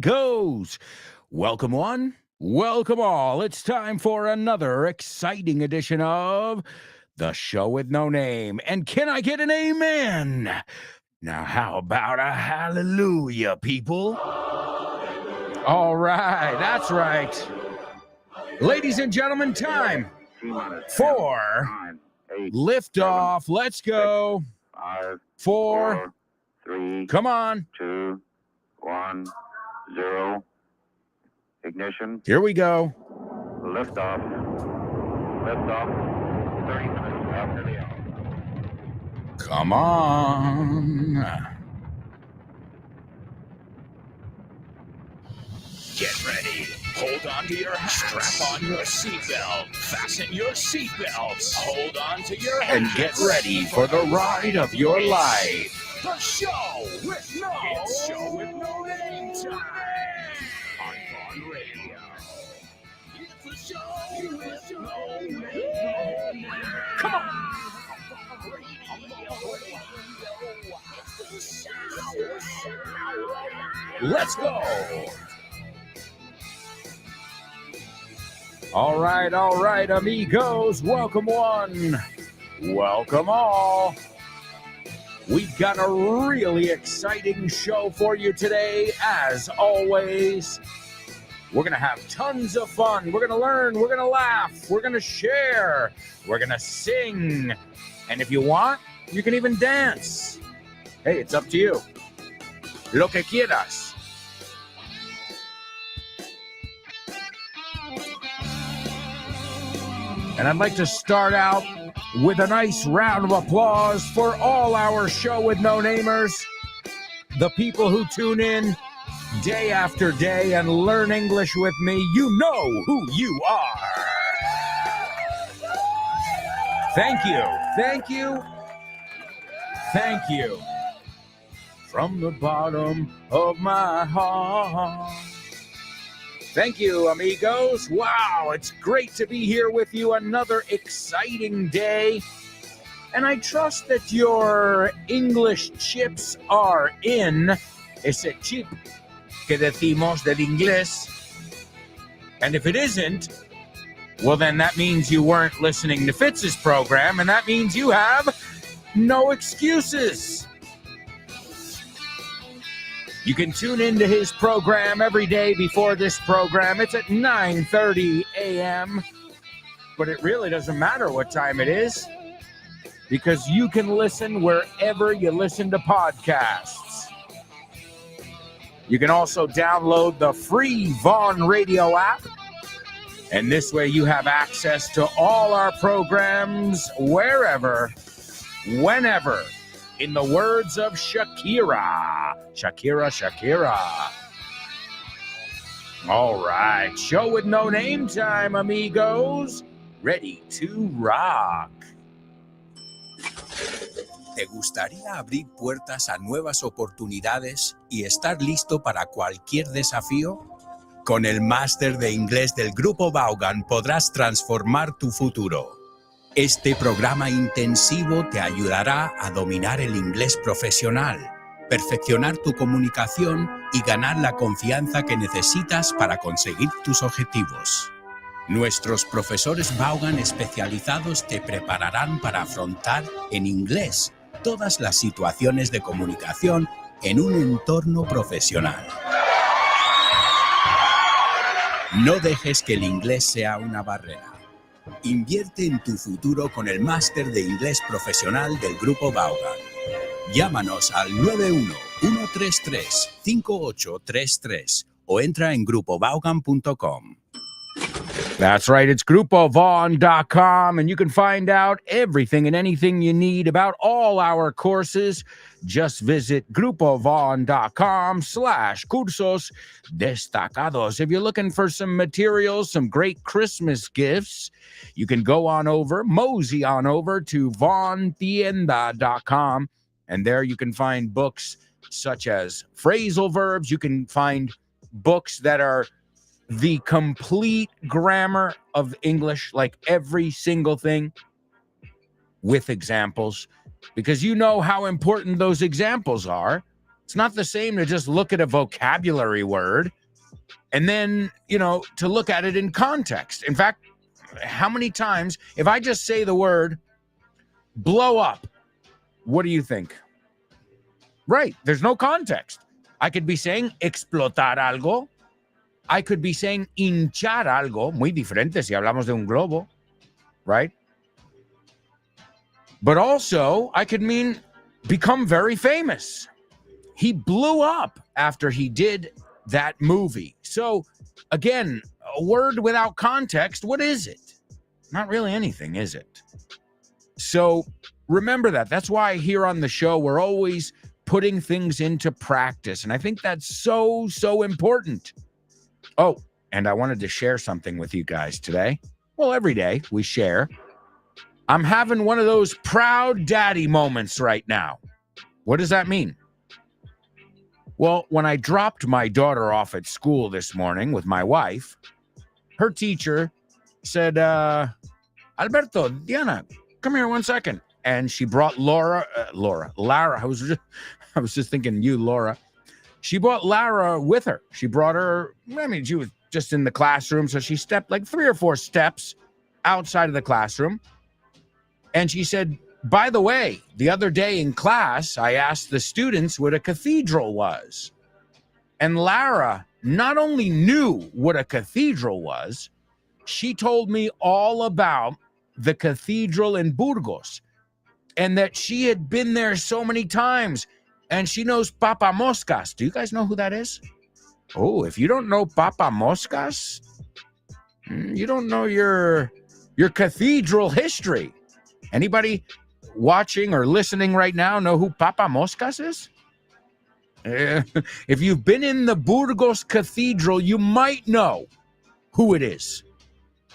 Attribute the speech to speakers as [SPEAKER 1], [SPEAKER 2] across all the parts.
[SPEAKER 1] Goes. Welcome one, welcome all. It's time for another exciting edition of The Show with No Name. And can I get an amen? Now, how about a hallelujah, people? All right, that's right. Ladies and gentlemen, time for liftoff. Let's go.
[SPEAKER 2] 5,
[SPEAKER 1] 4,
[SPEAKER 2] 3,
[SPEAKER 1] come on.
[SPEAKER 2] 2, 1, 0. Ignition.
[SPEAKER 1] Here we go.
[SPEAKER 2] Liftoff. Liftoff. 30 minutes after the hour.
[SPEAKER 1] Come on.
[SPEAKER 3] Get ready. Hold on to your hats. Strap on your seatbelt. Fasten your seatbelts. Hold on to your hats.
[SPEAKER 1] And get ready for the ride of your life.
[SPEAKER 3] The show with no name time. On Vaughn Radio. It's the show with no name. Come on.
[SPEAKER 1] Let's go. All right, amigos. Welcome one. Welcome all. We've got a really exciting show for you today, as always. We're going to have tons of fun. We're going to learn. We're going to laugh. We're going to share. We're going to sing. And if you want, you can even dance. Hey, it's up to you. Lo que quieras. And I'd like to start out with a nice round of applause for all our Show with No Namers, the people who tune in day after day and learn English with me. You know who you are. Thank you. Thank you. Thank you. From the bottom of my heart. Thank you, amigos. Wow, it's great to be here with you. Another exciting day. And I trust that your English chips are in. Ese chip que decimos del inglés. And if it isn't, well, then that means you weren't listening to Fitz's program, and that means you have no excuses. You can tune into his program every day before this program. It's at 9:30 a.m., but it really doesn't matter what time it is because you can listen wherever you listen to podcasts. You can also download the free Vaughn Radio app, and this way you have access to all our programs wherever, whenever. In the words of Shakira. Shakira. All right. Show with no name time, amigos. Ready to rock.
[SPEAKER 4] ¿Te gustaría abrir puertas a nuevas oportunidades y estar listo para cualquier desafío? Con el máster de inglés del Grupo Vaughan podrás transformar tu futuro. Este programa intensivo te ayudará a dominar el inglés profesional, perfeccionar tu comunicación y ganar la confianza que necesitas para conseguir tus objetivos. Nuestros profesores Vaughan especializados te prepararán para afrontar en inglés todas las situaciones de comunicación en un entorno profesional. No dejes que el inglés sea una barrera. Invierte en tu futuro con el máster de inglés profesional del Grupo Vaughan. Llámanos al 91-133-5833 o entra en grupovaughan.com.
[SPEAKER 1] That's right, it's grupovaughn.com, and you can find out everything and anything you need about all our courses. Just visit grupovaughn.com/cursos destacados. If you're looking for some materials, some great Christmas gifts, you can mosey on over to vaughntienda.com, and there you can find books such as phrasal verbs. You can find books that are the complete grammar of English, like every single thing with examples, because you know how important those examples are It's not the same to just look at a vocabulary word and then, to look at it in context. In fact, how many times, if I just say the word blow up, what do you think? Right, there's no context. I could be saying explotar algo. I could be saying hinchar algo, muy diferente si hablamos de un globo, right? But also, I could mean become very famous. He blew up after he did that movie. So, again, a word without context, what is it? Not really anything, is it? So, remember that. That's why here on the show, we're always putting things into practice. And I think that's so, so important. Oh, and I wanted to share something with you guys today. Well, every day we share. I'm having one of those proud daddy moments right now. What does that mean? Well, when I dropped my daughter off at school this morning with my wife, her teacher said, Alberto, Diana, come here 1 second. And she brought Lara. I was just thinking you, Laura. She brought Lara with her. She brought her, she was just in the classroom. So she stepped like 3 or 4 steps outside of the classroom. And she said, by the way, the other day in class, I asked the students what a cathedral was. And Lara not only knew what a cathedral was, she told me all about the cathedral in Burgos and that she had been there so many times. And she knows Papa Moscas. Do you guys know who that is? Oh, if you don't know Papa Moscas, you don't know your cathedral history. Anybody watching or listening right now know who Papa Moscas is? If you've been in the Burgos Cathedral, you might know who it is.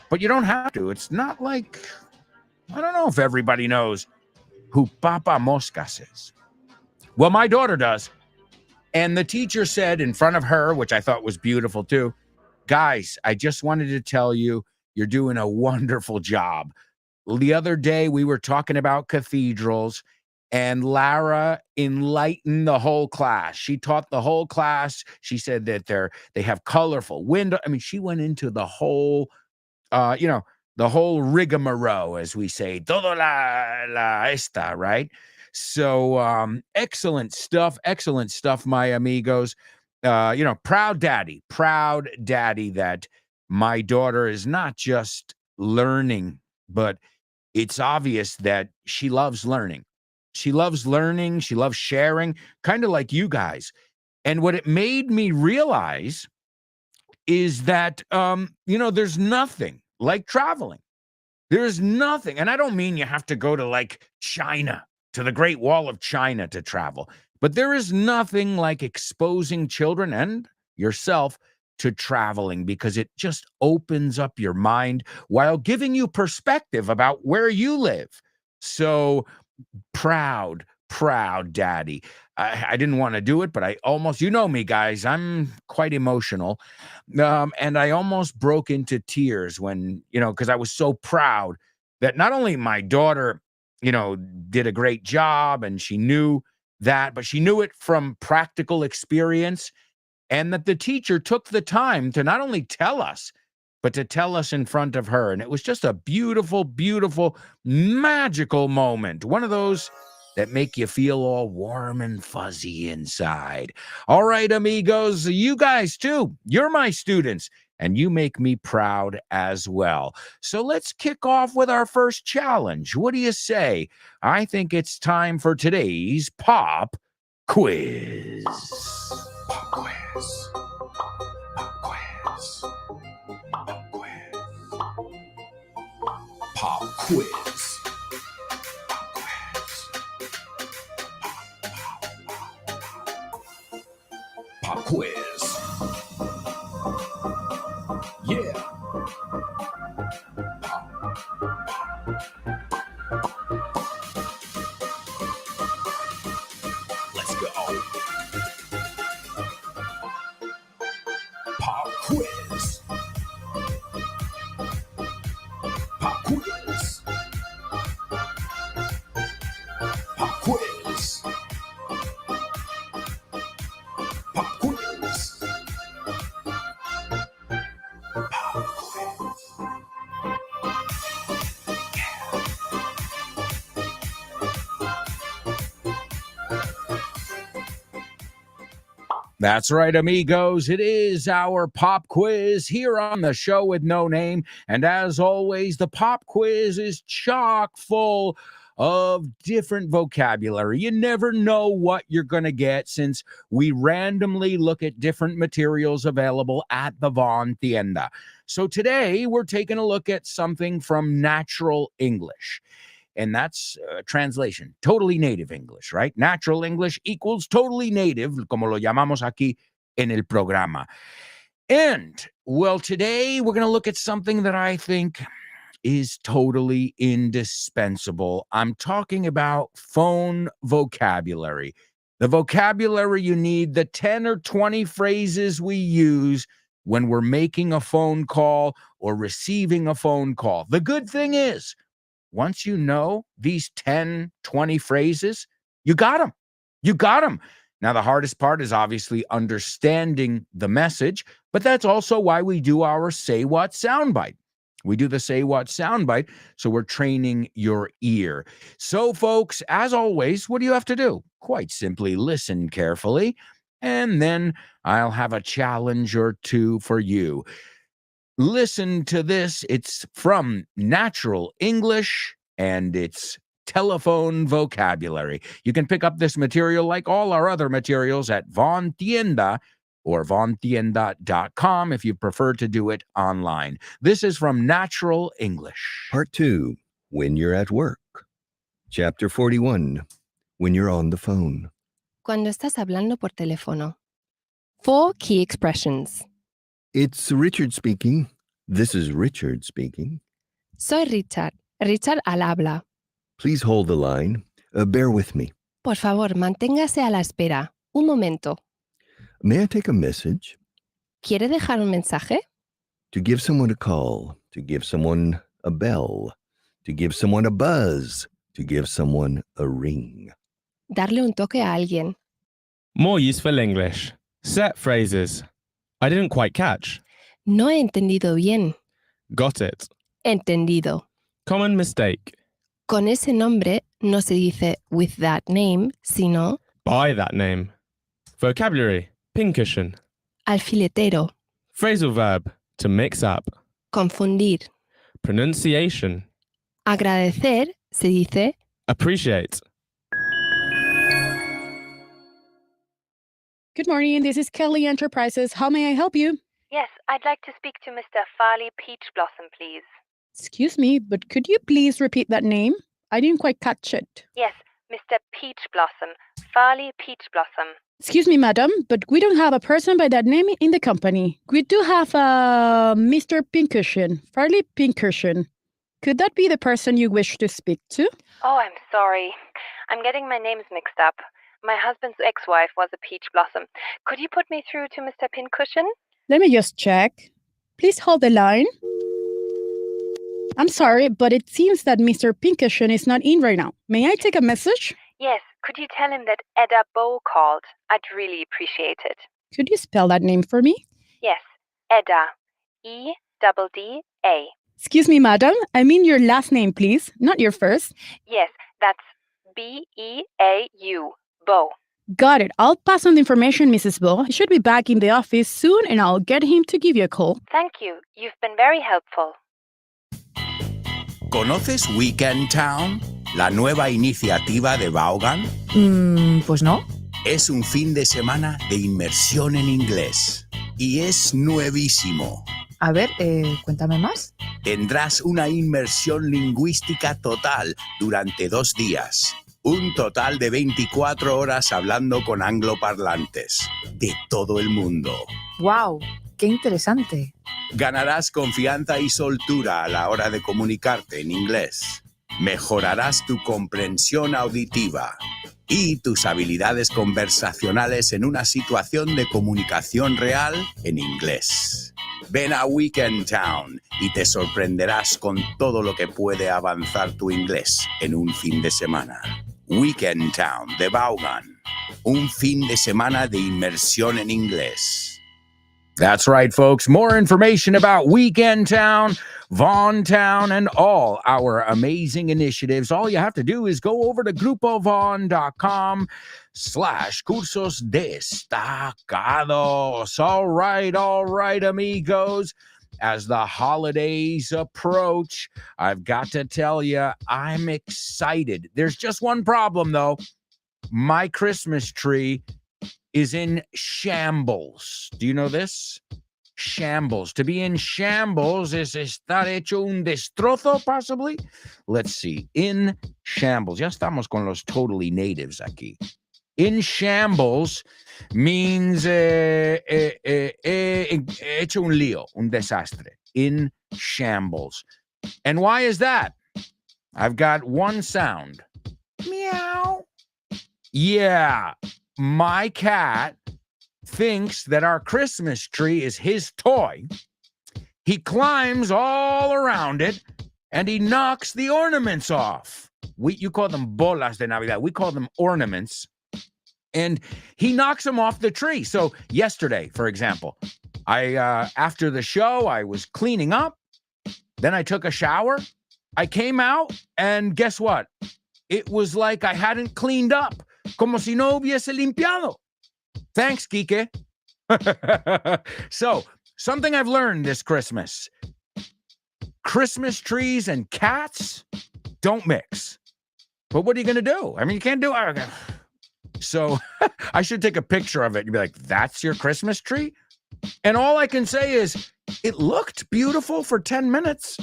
[SPEAKER 1] But you don't have to. It's not like, I don't know if everybody knows who Papa Moscas is. Well, my daughter does. And the teacher said in front of her, which I thought was beautiful too, guys, I just wanted to tell you, you're doing a wonderful job. The other day we were talking about cathedrals and Lara enlightened the whole class. She taught the whole class. She said that they have colorful window. She went into the whole, the whole rigmarole, as we say, todo la esta, right? So excellent stuff, my amigos. Proud daddy that my daughter is not just learning, but it's obvious that she loves learning. She loves learning. She loves sharing, kind of like you guys. And what it made me realize is that, there's nothing like traveling. There's nothing. And I don't mean you have to go to like China, to the Great Wall of China to travel. But there is nothing like exposing children and yourself to traveling, because it just opens up your mind while giving you perspective about where you live. So proud daddy. I didn't want to do it, but I almost, me, guys, I'm quite emotional. And I almost broke into tears when, because I was so proud that not only my daughter, did a great job and she knew that, but she knew it from practical experience, and that the teacher took the time to not only tell us, but to tell us in front of her. And it was just a beautiful, beautiful, magical moment. One of those that make you feel all warm and fuzzy inside. All right, amigos, you guys too. You're my students, and you make me proud as well. So let's kick off with our first challenge. What do you say? I think it's time for today's pop quiz. Pop quiz. Pop quiz. Pop quiz. Pop quiz. Pop quiz. Yeah. Let's go. Pop quiz. Pop quiz. Pop quiz. That's right, amigos. It is our pop quiz here on the show with no name. And as always, the pop quiz is chock full of different vocabulary. You never know what you're going to get since we randomly look at different materials available at the Von Tienda. So today we're taking a look at something from Natural English. And that's translation, totally native English, right? Natural English equals totally native, como lo llamamos aquí en el programa. And, well, today we're going to look at something that I think is totally indispensable. I'm talking about phone vocabulary. The vocabulary you need, the 10 or 20 phrases we use when we're making a phone call or receiving a phone call. The good thing is, once you know these 10, 20 phrases, you got them. You got them. Now, the hardest part is obviously understanding the message, but that's also why we do our Say What soundbite. We do the Say What soundbite, so we're training your ear. So, folks, as always, what do you have to do? Quite simply listen carefully, and then I'll have a challenge or two for you. Listen to this. It's from Natural English, and it's telephone vocabulary. You can pick up this material like all our other materials at Von Tienda or vontienda.com if you prefer to do it online. This is from Natural English.
[SPEAKER 5] Part 2, when you're at work. Chapter 41, when you're on the phone.
[SPEAKER 6] Cuando estás hablando por teléfono. 4 key expressions.
[SPEAKER 5] It's Richard speaking. This is Richard speaking.
[SPEAKER 6] Soy Richard. Richard al habla.
[SPEAKER 5] Please hold the line. Bear with me.
[SPEAKER 6] Por favor, manténgase a la espera. Un momento.
[SPEAKER 5] May I take a message?
[SPEAKER 6] ¿Quiere dejar un mensaje?
[SPEAKER 5] To give someone a call. To give someone a bell. To give someone a buzz. To give someone a ring.
[SPEAKER 6] Darle un toque a alguien.
[SPEAKER 7] More useful English. Set phrases. I didn't quite catch.
[SPEAKER 6] No he entendido bien.
[SPEAKER 7] Got it.
[SPEAKER 6] Entendido.
[SPEAKER 7] Common mistake.
[SPEAKER 6] Con ese nombre no se dice with that name, sino
[SPEAKER 7] By that name. Vocabulary. Pincushion.
[SPEAKER 6] alfiletero.
[SPEAKER 7] Phrasal verb. To mix up.
[SPEAKER 6] Confundir.
[SPEAKER 7] Pronunciation.
[SPEAKER 6] Agradecer se dice
[SPEAKER 7] Appreciate.
[SPEAKER 8] Good morning, this is Kelly Enterprises. How may I help you?
[SPEAKER 9] Yes, I'd like to speak to Mr. Farley Peach Blossom, please.
[SPEAKER 8] Excuse me, but could you please repeat that name? I didn't quite catch it.
[SPEAKER 9] Yes, Mr. Peach Blossom. Farley Peach Blossom.
[SPEAKER 8] Excuse me, madam, but we don't have a person by that name in the company. We do have Mr. Pincushion, Farley Pincushion. Could that be the person you wish to speak to?
[SPEAKER 9] Oh, I'm sorry. I'm getting my names mixed up. My husband's ex-wife was a peach blossom. Could you put me through to Mr. Pincushion?
[SPEAKER 8] Let me just check. Please hold the line. I'm sorry, but it seems that Mr. Pincushion is not in right now. May I take a message?
[SPEAKER 9] Yes, could you tell him that Edda Bow called? I'd really appreciate it.
[SPEAKER 8] Could you spell that name for me?
[SPEAKER 9] Yes, Edda. E-double-D-A.
[SPEAKER 8] Excuse me, madam. I mean your last name, please, not your first.
[SPEAKER 9] Yes, that's B-E-A-U. Bow.
[SPEAKER 8] Got it. I'll pass on the information, Mrs. Bo. He should be back in the office soon, and I'll get him to give you a call.
[SPEAKER 9] Thank you. You've been very helpful.
[SPEAKER 4] ¿Conoces Weekend Town? La nueva iniciativa de Vaughan.
[SPEAKER 10] Pues no.
[SPEAKER 4] Es un fin de semana de inmersión en inglés. Y es nuevísimo.
[SPEAKER 10] A ver, cuéntame más.
[SPEAKER 4] Tendrás una inmersión lingüística total durante 2 días. Un total de 24 horas hablando con angloparlantes de todo el mundo.
[SPEAKER 10] ¡Wow! ¡Qué interesante!
[SPEAKER 4] Ganarás confianza y soltura a la hora de comunicarte en inglés. Mejorarás tu comprensión auditiva y tus habilidades conversacionales en una situación de comunicación real en inglés. Ven a Weekend Town y te sorprenderás con todo lo que puede avanzar tu inglés en un fin de semana. Weekend Town de Vaughan. Un fin de semana de inmersión en inglés.
[SPEAKER 1] That's right, folks. More information about Weekend Town, Von Town, and all our amazing initiatives. All you have to do is go over to grupovon.com. cursos destacados. All right, amigos. As the holidays approach, I've got to tell you, I'm excited. There's just one problem, though. My Christmas tree is in shambles. Do you know this? Shambles. To be in shambles is estar hecho un destrozo, possibly? Let's see. In shambles. Ya estamos con los totally natives aquí. In shambles means hecho un lío, un desastre. In shambles. And why is that? I've got one sound. Meow. Yeah, my cat thinks that our Christmas tree is his toy. He climbs all around it and he knocks the ornaments off. You call them bolas de Navidad. We call them ornaments. And he knocks them off the tree. So yesterday, for example, after the show, I was cleaning up. Then I took a shower. I came out and guess what? It was like I hadn't cleaned up. Como si no hubiese limpiado. Thanks, Kike. So, something I've learned this Christmas. Christmas trees and cats don't mix. But what are you going to do? I mean, you can't do it. So, I should take a picture of it and be like, that's your Christmas tree? And all I can say is, it looked beautiful for 10 minutes.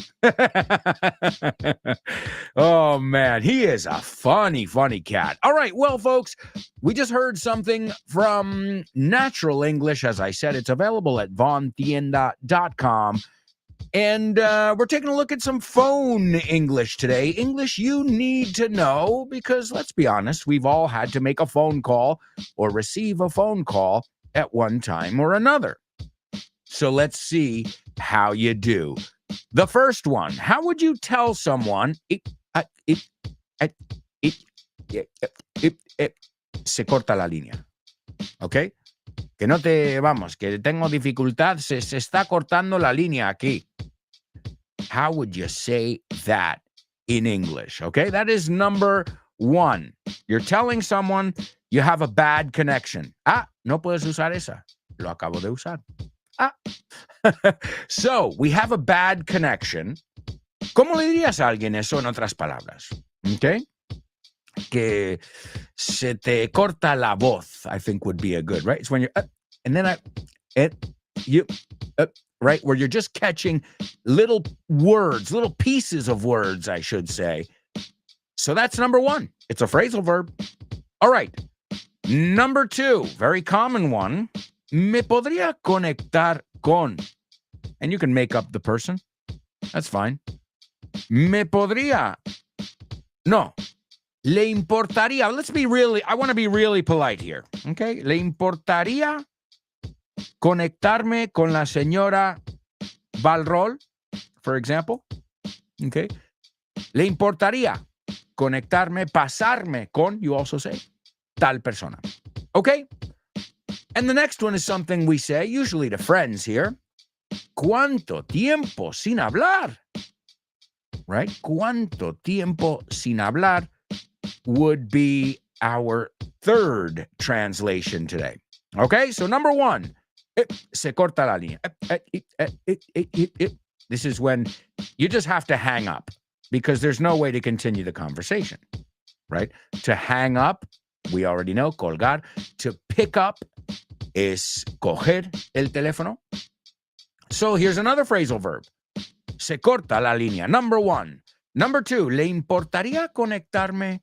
[SPEAKER 1] Oh, man, he is a funny cat. All right, well, folks, we just heard something from Natural English. As I said, it's available at vontienda.com. And we're taking a look at some phone English today. English you need to know because, let's be honest, we've all had to make a phone call or receive a phone call at one time or another. So let's see how you do. The first one, how would you tell someone se corta la línea? ¿Ok? Que no te, vamos, que tengo dificultad, se está cortando la línea aquí. How would you say that in English? Okay, that is number one. You're telling someone you have a bad connection. No puedes usar esa. Lo acabo de usar. So, we have a bad connection. ¿Cómo le dirías a alguien eso en otras palabras? Okay? Que se te corta la voz, I think would be a good, right? It's when you're, and then right? Where you're just catching little words, little pieces of words, I should say. So that's number one. It's a phrasal verb. All right. Number two, very common one. Me podría conectar con. And you can make up the person. That's fine. Me podría. No. Le importaría. Let's be really, I want to be really polite here. Okay? Le importaría conectarme con la señora Valrol, for example. Okay? Le importaría conectarme, pasarme con, you also say, tal persona. Okay? And the next one is something we say, usually to friends here. ¿Cuánto tiempo sin hablar? Right? ¿Cuánto tiempo sin hablar would be our third translation today. Okay, so number one, se corta la línea. This is when you just have to hang up because there's no way to continue the conversation, right? To hang up, we already know, colgar. To pick up es coger el teléfono. So here's another phrasal verb. Se corta la línea. Number one. Number two, ¿le importaría conectarme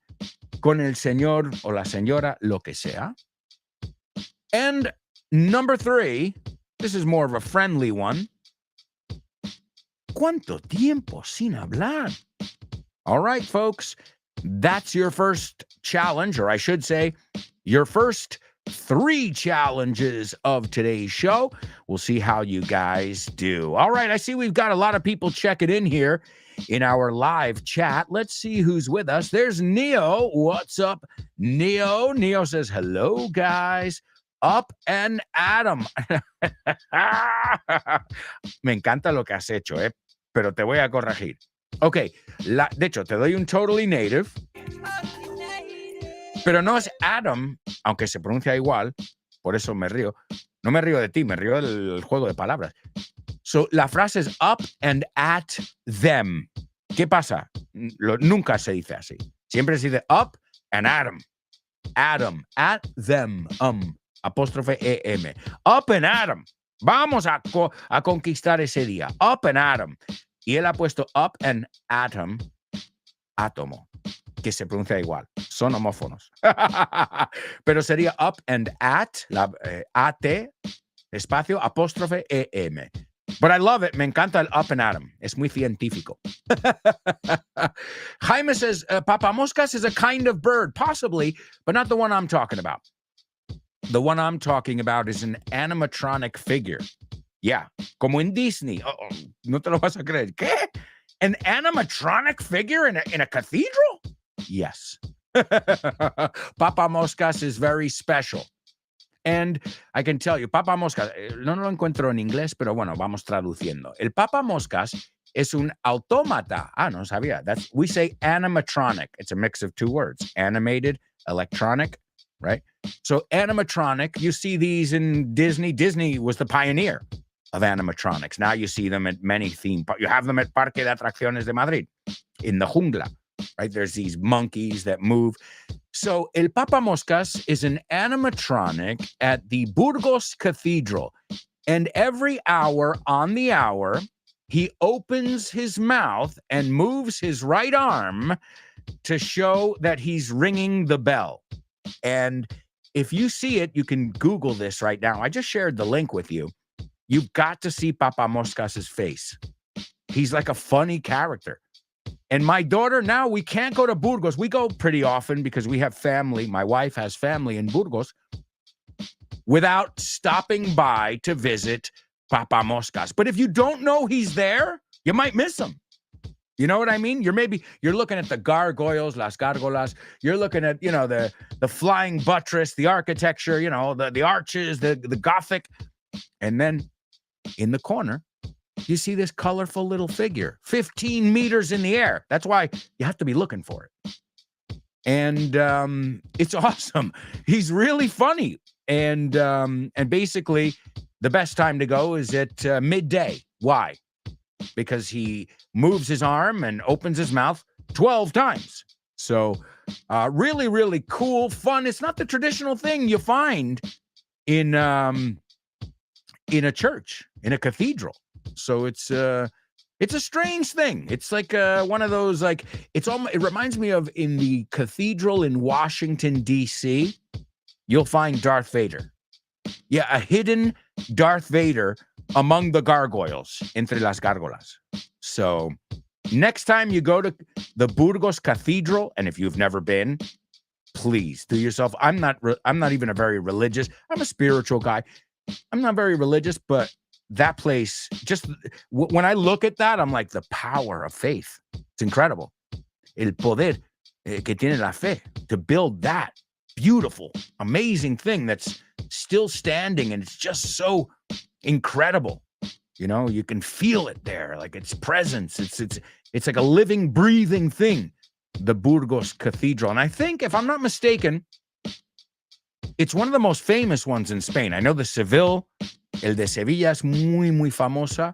[SPEAKER 1] con el señor o la señora, lo que sea? And number three, this is more of a friendly one. ¿Cuánto tiempo sin hablar? All right, folks, that's your first challenge, or I should say, your first 3 challenges of today's show. We'll see how you guys do. All right, I see we've got a lot of people checking in here in our live chat. Let's see who's with us. There's Neo. What's up, Neo? Neo says, hello, guys. Up and Adam. Me encanta lo que has hecho, pero te voy a corregir. Ok, de hecho, te doy un totally native. Pero no es Adam, aunque se pronuncia igual, por eso me río. No me río de ti, me río del juego de palabras. So, la frase es up and at them. ¿Qué pasa? Nunca se dice así. Siempre se dice up and at them. Adam, at them, apóstrofe EM. Up and at them. Vamos a conquistar ese día. Up and at them. Y él ha puesto up and atom, átomo, que se pronuncia igual. Son homófonos. Pero sería up and at, la AT, espacio, apóstrofe EM. But I love it. Me encanta el up and atom. Es muy científico. Jaime says, papamoscas is a kind of bird, possibly, but not the one I'm talking about. The one I'm talking about is an animatronic figure. Yeah, como en Disney. No te lo vas a creer. ¿Qué? An animatronic figure in a cathedral? Yes. Papamoscas is very special. And I can tell you, papamoscas, no lo encuentro en inglés, pero bueno, vamos traduciendo. El papamoscas es un autómata. No sabía. We say animatronic. It's a mix of two words. Animated, electronic, right? So animatronic, you see these in Disney. Disney was the pioneer of animatronics. Now you see them at many theme parks. You have them at Parque de Atracciones de Madrid, in the jungla, right? There's these monkeys that move. So El Papamoscas is an animatronic at the Burgos Cathedral. And every hour on the hour, he opens his mouth and moves his right arm to show that he's ringing the bell. And if you see it, you can Google this right now. I just shared the link with you. You've got to see Papamoscas' face. He's like a funny character. And my daughter, now we can't go to Burgos. We go pretty often because we have family. My wife has family in Burgos, without stopping by to visit Papamoscas. But if you don't know he's there, you might miss him. You know what I mean? You're looking at the gargoyles, las gárgolas. You're looking at, the flying buttress, the architecture, the arches, the Gothic. And then in the corner, you see this colorful little figure, 15 meters in the air. That's why you have to be looking for it. And it's awesome. He's really funny. And basically, the best time to go is at midday. Why? Because he moves his arm and opens his mouth 12 times. So really, really cool, fun. It's not the traditional thing you find in a church, in a cathedral. So it's a strange thing. It's like one of those, it reminds me of in the cathedral in Washington, D.C., you'll find Darth Vader. Yeah, a hidden Darth Vader among the gargoyles, entre las gárgolas. So next time you go to the Burgos Cathedral, and if you've never been, please do yourself. I'm not even a very religious. I'm a spiritual guy. I'm not very religious, but that place, just when I look at that, I'm like, the power of faith. It's incredible. El poder que tiene la fe to build that beautiful, amazing thing that's still standing, and it's just so incredible. You can feel it there, like its presence. It's like a living, breathing thing, the Burgos Cathedral. And I think, if I'm not mistaken, it's one of the most famous ones in Spain. I know the Seville, el de Sevilla es muy, muy famosa.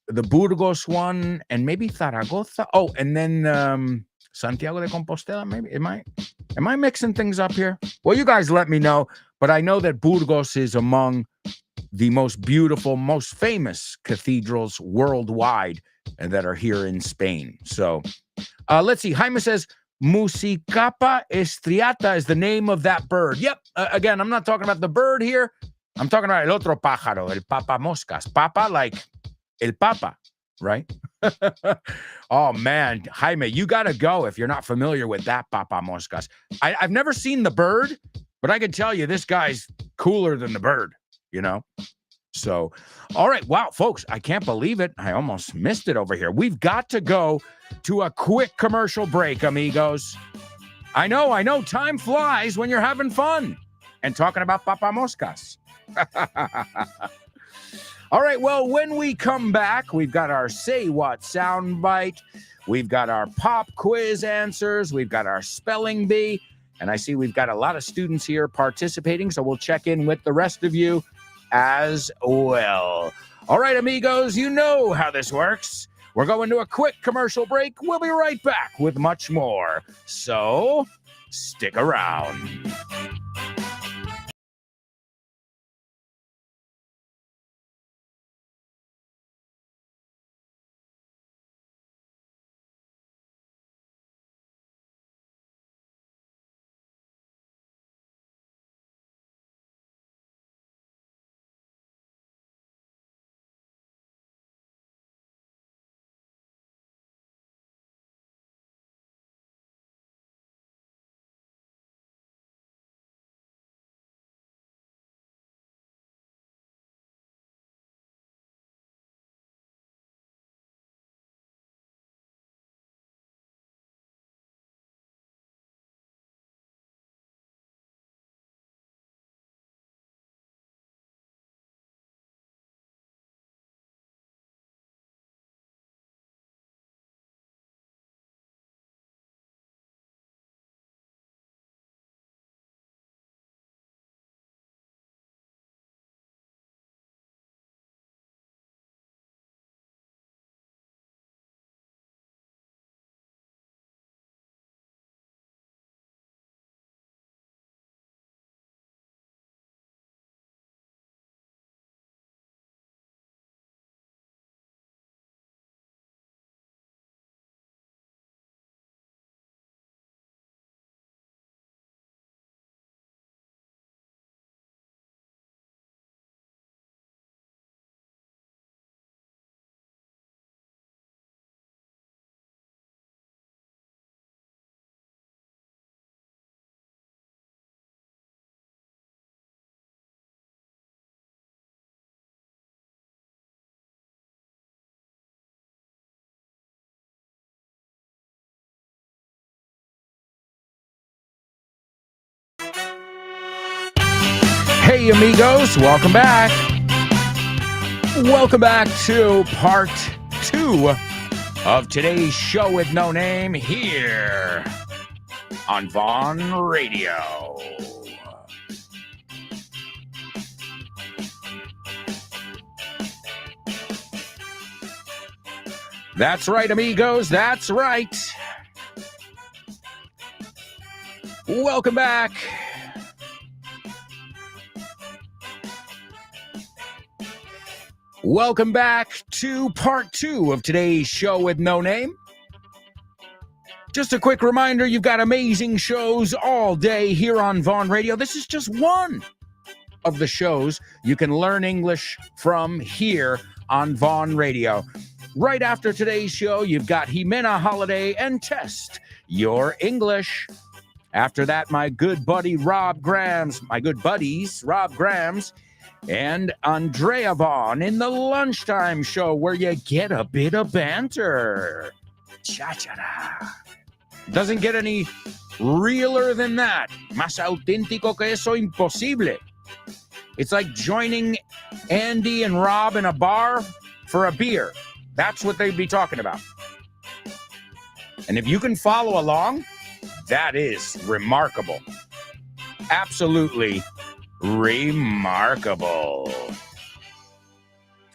[SPEAKER 1] The Burgos one, and maybe Zaragoza. Oh, and then Santiago de Compostela, maybe. Am I mixing things up here? Well, you guys let me know. But I know that Burgos is among the most beautiful, most famous cathedrals worldwide that are here in Spain. So let's see. Jaime says, Musicapa estriata is the name of that bird. Yep. Again, I'm not talking about the bird here. I'm talking about el otro pájaro, el papamoscas. Papa, like el papa, right? Oh, man. Jaime, you got to go if you're not familiar with that papamoscas. I've never seen the bird, but I can tell you this guy's cooler than the bird, So, all right. Wow, folks, I can't believe it. I almost missed it over here. We've got to go to a quick commercial break, amigos. I know. Time flies when you're having fun and talking about papamoscas. All right. Well, when we come back, we've got our Say What soundbite. We've got our pop quiz answers. We've got our spelling bee. And I see we've got a lot of students here participating, so we'll check in with the rest of you as well. All right, amigos, you know how this works. We're going to a quick commercial break. We'll be right back with much more. So, stick around. Hey, amigos, welcome back. Welcome back to part 2 of today's show with no name here on Vaughn Radio. That's right, amigos, that's right. Welcome back. Welcome back to part 2 of today's show with no name. Just a quick reminder, you've got amazing shows all day here on Vaughn Radio. This is just one of the shows you can learn English from here on Vaughn Radio. Right after today's show, you've got Jimena Holiday and Test Your English. After that, my good buddies, Rob Grams, and Andrea Vaughn in the lunchtime show where you get a bit of banter. Cha-cha-da. Doesn't get any realer than that. Más auténtico que eso imposible. It's like joining Andy and Rob in a bar for a beer. That's what they'd be talking about. And if you can follow along, that is remarkable. Absolutely remarkable.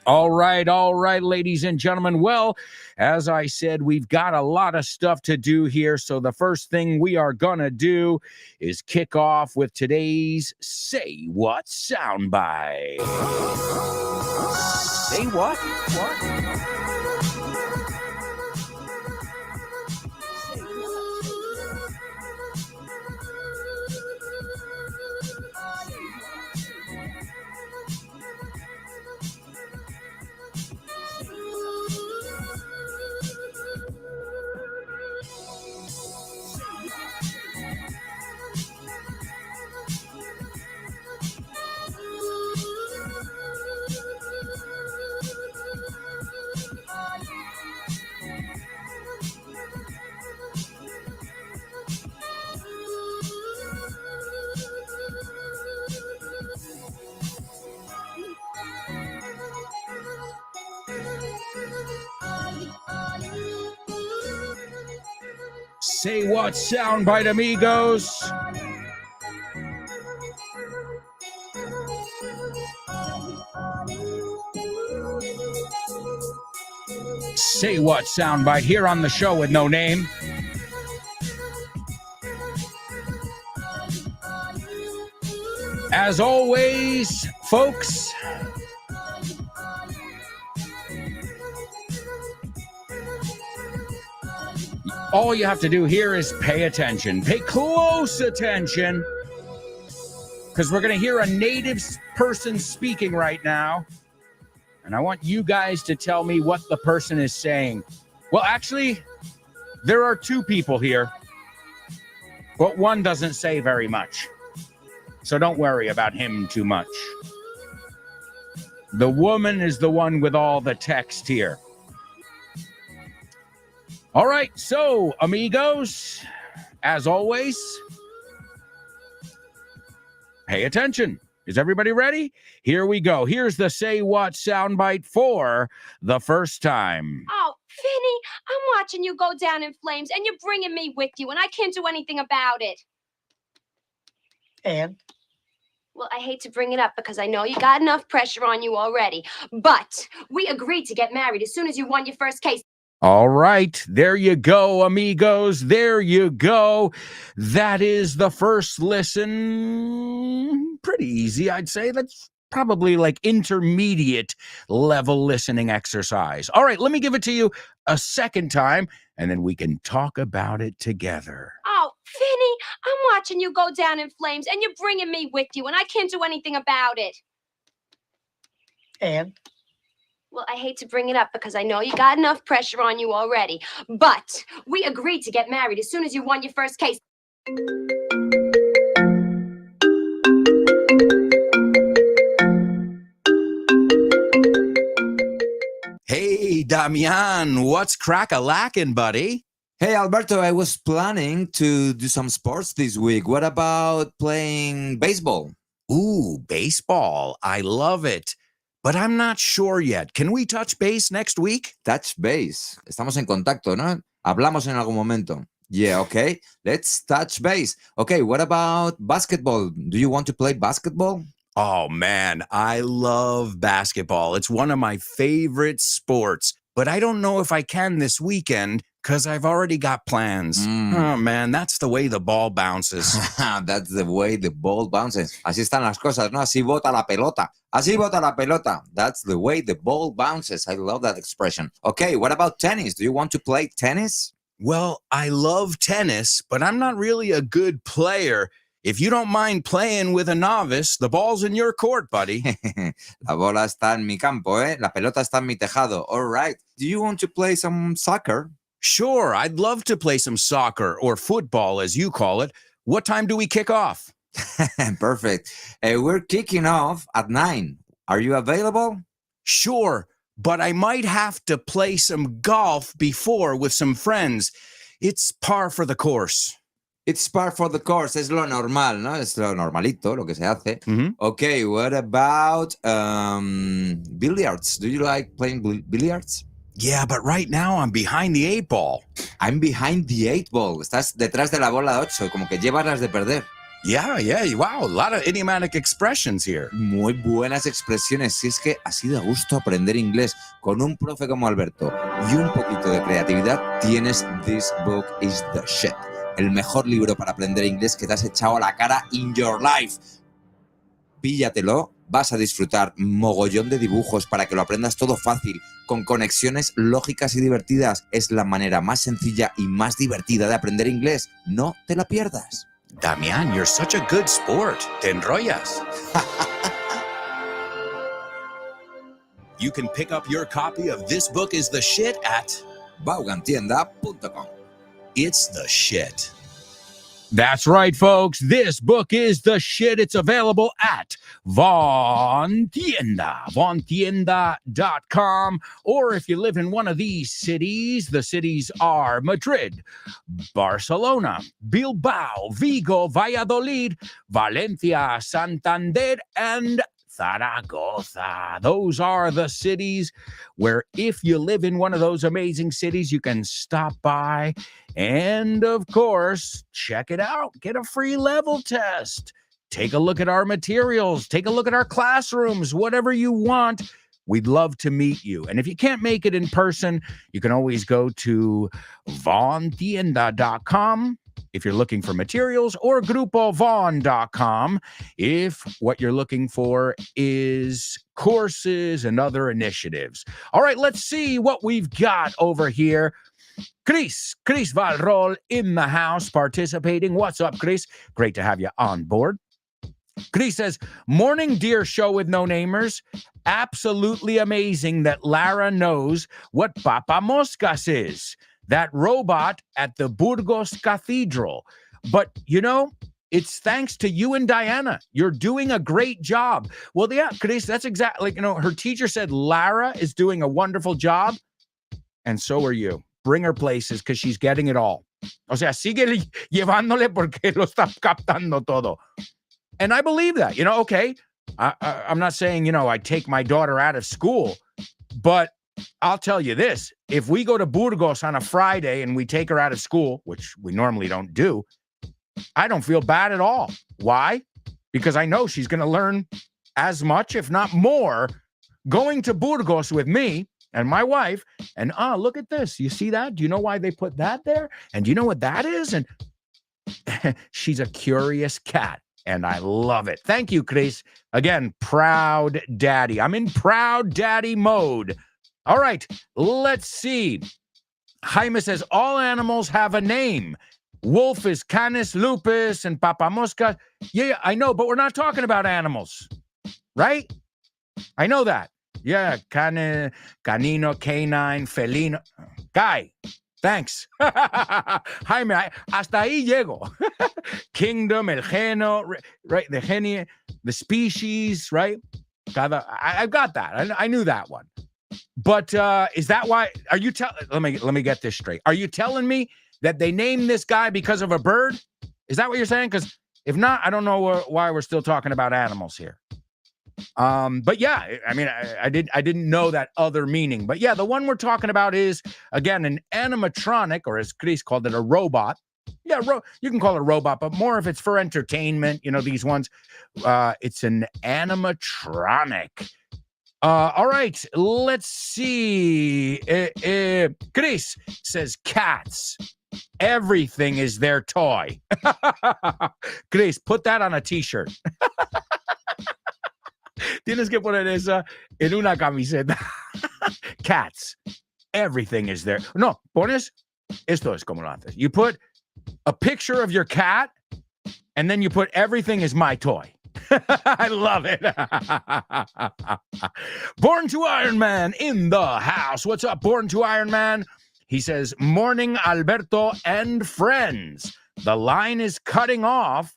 [SPEAKER 1] All right, ladies and gentlemen. Well, as I said, we've got a lot of stuff to do here. So the first thing we are going to do is kick off with today's Say What soundbite. Say what? Say what soundbite, amigos. Say What soundbite here on the show with no name. As always, folks, all you have to do here is pay attention. Pay close attention, because we're going to hear a native person speaking right now. And I want you guys to tell me what the person is saying. Well, actually, there are two people here, but one doesn't say very much. So don't worry about him too much. The woman is the one with all the text here. All right, so amigos, as always, pay attention. Is everybody ready? Here we go. Here's the Say What soundbite for the first time.
[SPEAKER 11] Oh, Vinny, I'm watching you go down in flames, and you're bringing me with you, and I can't do anything about it.
[SPEAKER 12] And?
[SPEAKER 11] Well, I hate to bring it up because I know you got enough pressure on you already, but we agreed to get married as soon as you won your first case.
[SPEAKER 1] All right, there you go, amigos. There you go. That is the first listen. Pretty easy, I'd say. That's probably like intermediate level listening exercise. All right, let me give it to you a second time, and then we can talk about it together.
[SPEAKER 11] Oh, Vinny, I'm watching you go down in flames, and you're bringing me with you, and I can't do anything about it.
[SPEAKER 12] And?
[SPEAKER 11] Well, I hate to bring it up because I know you got enough pressure on you already, but we agreed to get married as soon as you won your first case.
[SPEAKER 4] Hey, Damian, what's crack-a-lackin', buddy?
[SPEAKER 13] Hey, Alberto, I was planning to do some sports this week. What about playing baseball?
[SPEAKER 4] Ooh, baseball. I love it. But I'm not sure yet. Can we touch base next week?
[SPEAKER 13] Touch base. Estamos en contacto, ¿no? Hablamos en algún momento. Yeah, okay. Let's touch base. Okay, what about basketball? Do you want to play basketball?
[SPEAKER 4] Oh, man, I love basketball. It's one of my favorite sports. But I don't know if I can this weekend because I've already got plans. Oh, man, that's the way the ball bounces.
[SPEAKER 13] That's the way the ball bounces. Así están las cosas, ¿no? Así bota la pelota. Así bota la pelota. That's the way the ball bounces. I love that expression. Okay, what about tennis? Do you want to play tennis?
[SPEAKER 4] Well, I love tennis, but I'm not really a good player. If you don't mind playing with a novice, the ball's in your court, buddy.
[SPEAKER 13] La bola está en mi campo, ¿eh? La pelota está en mi tejado. All right. Do you want to play some soccer?
[SPEAKER 4] Sure, I'd love to play some soccer or football, as you call it. What time do we kick off?
[SPEAKER 13] Perfect. We're kicking off at 9. Are you available?
[SPEAKER 4] Sure, but I might have to play some golf before with some friends. It's par for the course.
[SPEAKER 13] It's par for the course. Es lo normal, ¿no? Es lo normalito, lo que se hace. Okay, what about billiards? Do you like playing billiards?
[SPEAKER 4] Yeah, but right now I'm behind the 8 ball.
[SPEAKER 13] I'm behind the 8 ball. Estás detrás de la bola 8, como que llevas las de perder.
[SPEAKER 4] Yeah, wow, a lot of idiomatic expressions here.
[SPEAKER 13] Muy buenas expresiones. Si es que así da gusto aprender inglés con un profe como Alberto y un poquito de creatividad, tienes This Book is the Shit. El mejor libro para aprender inglés que te has echado a la cara in your life. Píllatelo, vas a disfrutar mogollón de dibujos para que lo aprendas todo fácil, con conexiones lógicas y divertidas. Es la manera más sencilla y más divertida de aprender inglés. No te la pierdas.
[SPEAKER 4] Damian, you're such a good sport. Te enrollas. You can pick up your copy of This Book is the Shit at
[SPEAKER 13] vaughantienda.com.
[SPEAKER 4] It's the shit.
[SPEAKER 1] That's right, folks. This book is the shit. It's available at vaughantienda.com. Or if you live in one of these cities, the cities are Madrid, Barcelona, Bilbao, Vigo, Valladolid, Valencia, Santander, and Zaragoza. Those are the cities where if you live in one of those amazing cities, you can stop by and, of course, check it out. Get a free level test. Take a look at our materials. Take a look at our classrooms. Whatever you want, We'd love to meet you. And if you can't make it in person, you can always go to vontienda.com if you're looking for materials, or grupovon.com if what you're looking for is courses and other initiatives. All right, let's see what we've got over here. Chris Valrol in the house participating. What's up, Chris? Great to have you on board. Chris says, morning, dear show with no namers. Absolutely amazing that Lara knows what Papa Moscas is, that robot at the Burgos Cathedral. But, you know, it's thanks to you and Diana. You're doing a great job. Well, yeah, Chris, that's exactly, you know, her teacher said Lara is doing a wonderful job, and so are you. Bring her places because she's getting it all. O sea, sigue llevándole porque lo está captando todo. And I believe that, you know, okay, I'm not saying, you know, I take my daughter out of school, but I'll tell you this. If we go to Burgos on a Friday and we take her out of school, which we normally don't do, I don't feel bad at all. Why? Because I know she's going to learn as much, if not more, going to Burgos with me and my wife. And, look at this. You see that? Do you know why they put that there? And do you know what that is? And she's a curious cat. And I love it. Thank you, Chris. Again, proud daddy. I'm in proud daddy mode. All right, let's see. Jaime says, all animals have a name. Wolf is Canis lupus and Papa Mosca. Yeah, I know, but we're not talking about animals, right? I know that. Yeah, canino, canine, felino. Guy, thanks. Jaime, hasta ahí llego. Kingdom, el geno, right? The genie, the species, right? I've got that. I knew that one. But is that why? Are you let me get this straight. Are you telling me that they named this guy because of a bird? Is that what you're saying? Because if not, I don't know why we're still talking about animals here. But yeah, I mean, I didn't know that other meaning. But yeah, the one we're talking about is, again, an animatronic, or as Chris called it, a robot. Yeah, you can call it a robot, but more if it's for entertainment, you know, these ones. It's an animatronic. All right, let's see. Chris says cats. Everything is their toy. Chris, put that on a t-shirt. Tienes que poner esa en una camiseta. Cats. Everything is there. No, pones, esto es como lo haces. You put a picture of your cat, and then you put everything is my toy. I love it. Born to Iron Man in the house. What's up, Born to Iron Man? He says, morning, Alberto and friends. The line is cutting off.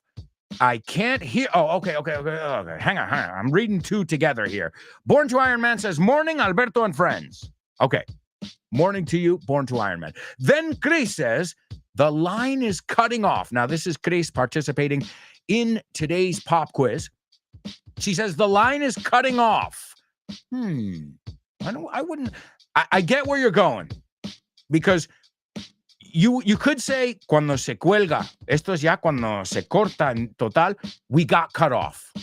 [SPEAKER 1] I can't hear. Oh, okay. Hang on. I'm reading two together here. Born to Iron Man says, morning, Alberto and friends. Okay. Morning to you, Born to Iron Man. Then Chris says, the line is cutting off. Now, this is Chris participating in today's pop quiz. She says, the line is cutting off. I get where you're going. Because you could say, cuando se cuelga, esto es ya cuando se corta en total, we got cut off.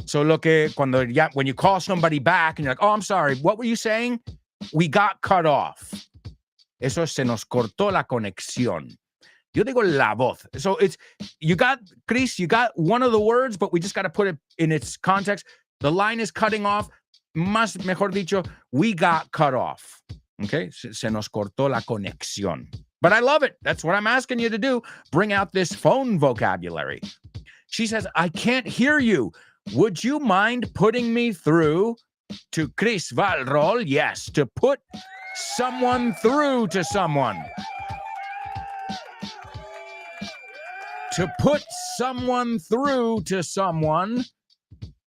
[SPEAKER 1] So when you call somebody back and you're like, oh, I'm sorry, what were you saying? We got cut off. Eso se nos cortó la conexión. Yo digo la voz. So Chris, you got one of the words, but we just got to put it in its context. The line is cutting off. Mejor dicho, we got cut off. Okay? Se nos cortó la conexión. But I love it. That's what I'm asking you to do. Bring out this phone vocabulary. She says, I can't hear you. Would you mind putting me through to Chris Valrol? Yes, to put someone through to someone. To put someone through to someone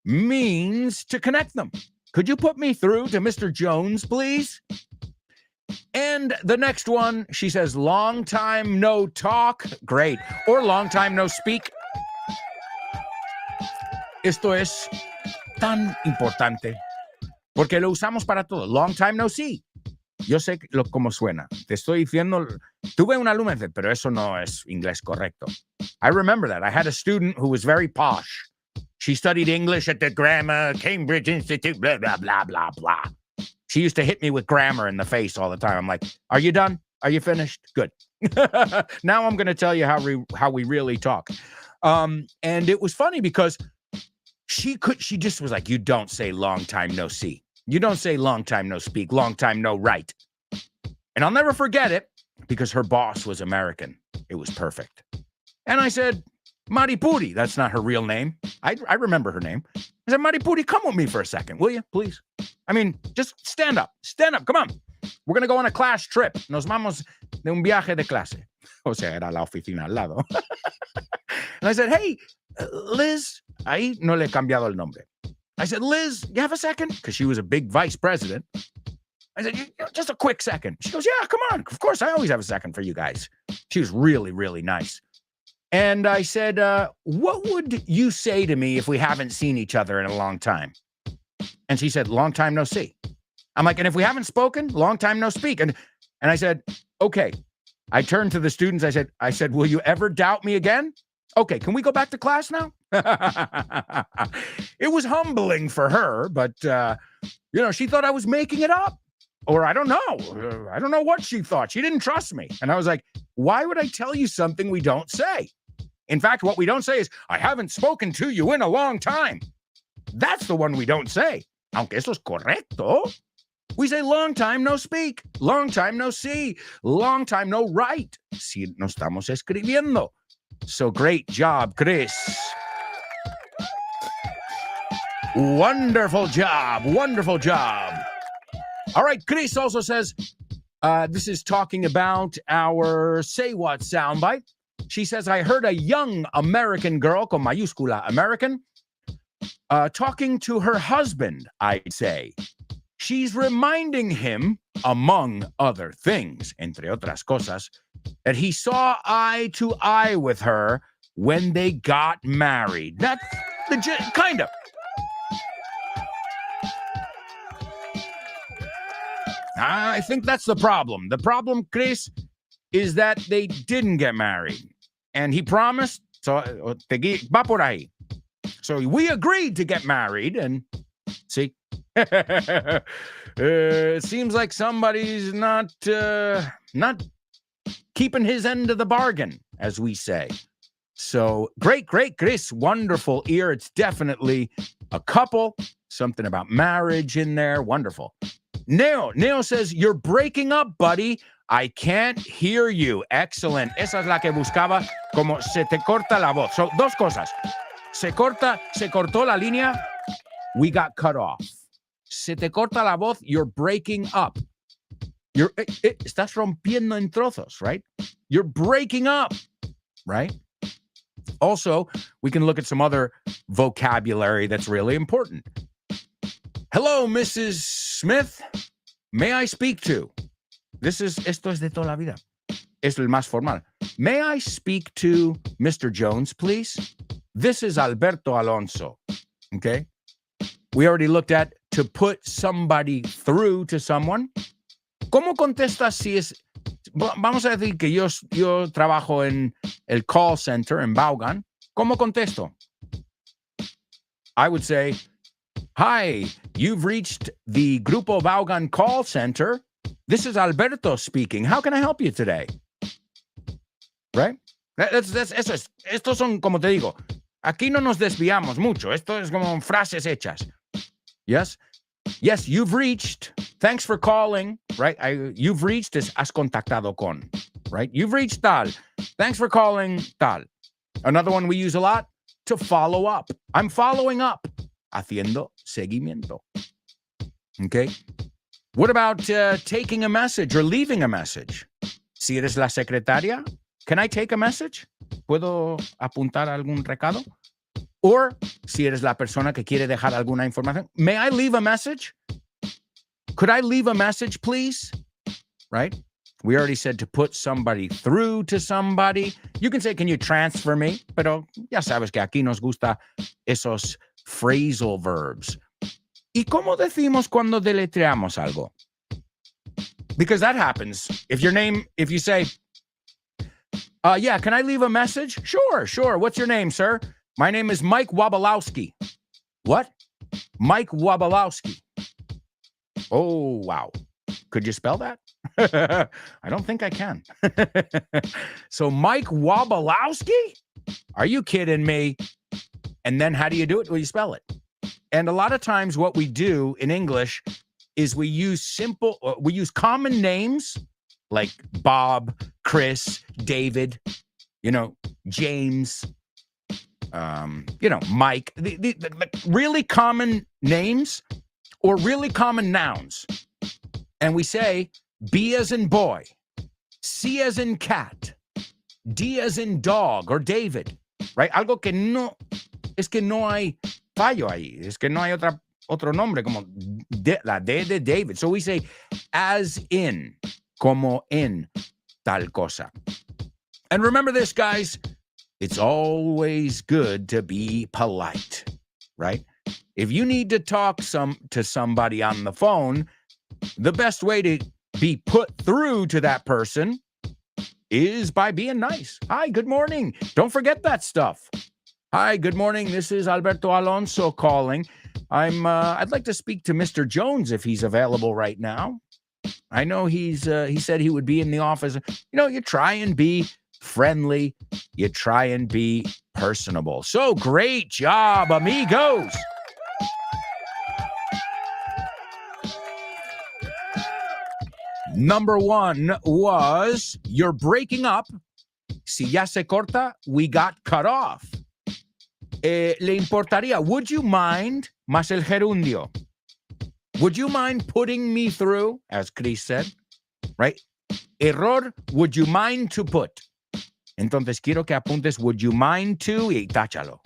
[SPEAKER 1] means to connect them. Could you put me through to Mr. Jones, please? And the next one, she says, long time no talk. Great. Or long time no speak. Esto es tan importante porque lo usamos para todo. Long time no see. Yo sé cómo suena. Te estoy diciendo, tuve un alumno, pero eso no es inglés correcto. I remember that. I had a student who was very posh. She studied English at the Grammar Cambridge Institute, blah, blah, blah, blah, blah. She used to hit me with grammar in the face all the time. I'm like, are you done? Are you finished? Good. Now I'm going to tell you how we really talk. And it was funny because she just was like, you don't say long time no see. You don't say long time no speak, long time no write. And I'll never forget it because her boss was American. It was perfect. And I said, Maripuri, that's not her real name. I remember her name. I said, Maripuri, come with me for a second, will you, please? I mean, just stand up, come on. We're going to go on a class trip. Nos vamos de un viaje de clase. O sea, era la oficina al lado. And I said, hey, Liz, ahí no le he cambiado el nombre. I said, Liz, you have a second? Because she was a big vice president. I said, just a quick second. She goes, yeah, come on. Of course, I always have a second for you guys. She was really, really nice. And I said, what would you say to me if we haven't seen each other in a long time? And she said, long time no see. I'm like, and if we haven't spoken, long time no speak. And I said, okay. I turned to the students. I said, will you ever doubt me again? Okay, can we go back to class now? It was humbling for her, but, she thought I was making it up. Or I don't know. I don't know what she thought. She didn't trust me. And I was like, why would I tell you something we don't say? In fact, what we don't say is, I haven't spoken to you in a long time. That's the one we don't say. Aunque eso es correcto. We say long time no speak, long time no see, long time no write. Si no estamos escribiendo. So great job, Chris. Wonderful job. Wonderful job. All right, Chris also says, this is talking about our Say What soundbite. She says, I heard a young American girl, con mayúscula American, talking to her husband, I'd say. She's reminding him, among other things, entre otras cosas, that he saw eye to eye with her when they got married. That's legit, kind of. I think that's the problem. The problem, Chris, is that they didn't get married. And he promised, so va por ahí. So we agreed to get married, and see, it seems like somebody's not keeping his end of the bargain, as we say. So great, Chris, wonderful ear. It's definitely a couple, something about marriage in there. Wonderful. Neo says, you're breaking up, buddy. I can't hear you. Excellent. Esa es la que buscaba, como se te corta la voz. So, dos cosas. Se cortó la línea. We got cut off. Se te corta la voz. You're breaking up. Estás rompiendo en trozos, right? You're breaking up, right? Also, we can look at some other vocabulary that's really important. Hello, Mrs. Smith. May I speak to? Esto es de toda la vida. Es el más formal. May I speak to Mr. Jones, please? This is Alberto Alonso. Okay? We already looked at to put somebody through to someone. ¿Cómo contestas si es... Vamos a decir que yo trabajo en el call center en Vaughan. ¿Cómo contesto? I would say, hi, you've reached the Grupo Vaughan call center. This is Alberto speaking. How can I help you today? Right? Estos son, como te digo, aquí no nos desviamos mucho. Esto es como frases hechas. Yes? Yes, you've reached. Thanks for calling. Right? You've reached is has contactado con. Right? You've reached tal. Thanks for calling tal. Another one we use a lot, to follow up. I'm following up. Haciendo seguimiento. Okay? What about taking a message or leaving a message? Si eres la secretaria, can I take a message? ¿Puedo apuntar algún recado? Or si eres la persona que quiere dejar alguna información, may I leave a message? Could I leave a message, please? Right? We already said to put somebody through to somebody. You can say, can you transfer me? Pero ya sabes que aquí nos gusta esos phrasal verbs. ¿Y cómo decimos cuando deletreamos algo? Because that happens. If you say, yeah, can I leave a message? Sure. What's your name, sir? My name is Mike Wabalowski. What? Mike Wabalowski. Oh, wow. Could you spell that? I don't think I can. So Mike Wabalowski? Are you kidding me? And then how do you do it? Well, you spell it. And a lot of times what we do in English is we use common names like Bob, Chris, David, James, Mike, the really common names or really common nouns. And we say B as in boy, C as in cat, D as in dog or David, right? Algo que no, es que no hay fallo ahí, es que no hay otro nombre como la D de David. So we say as in, como en tal cosa. And remember this, guys, it's always good to be polite, right? If you need to talk to somebody on the phone, the best way to be put through to that person is by being nice. Hi, good morning. Don't forget that stuff. Hi, good morning. This is Alberto Alonso calling. I'd like to speak to Mr. Jones if he's available right now. I know he said he would be in the office. You try and be friendly. You try and be personable. So great job, amigos. Number 1 was you're breaking up. Si ya se corta, we got cut off. Le importaría, would you mind, más el gerundio? Would you mind putting me through, as Chris said, right? Error, would you mind to put? Entonces quiero que apuntes, would you mind to, y táchalo.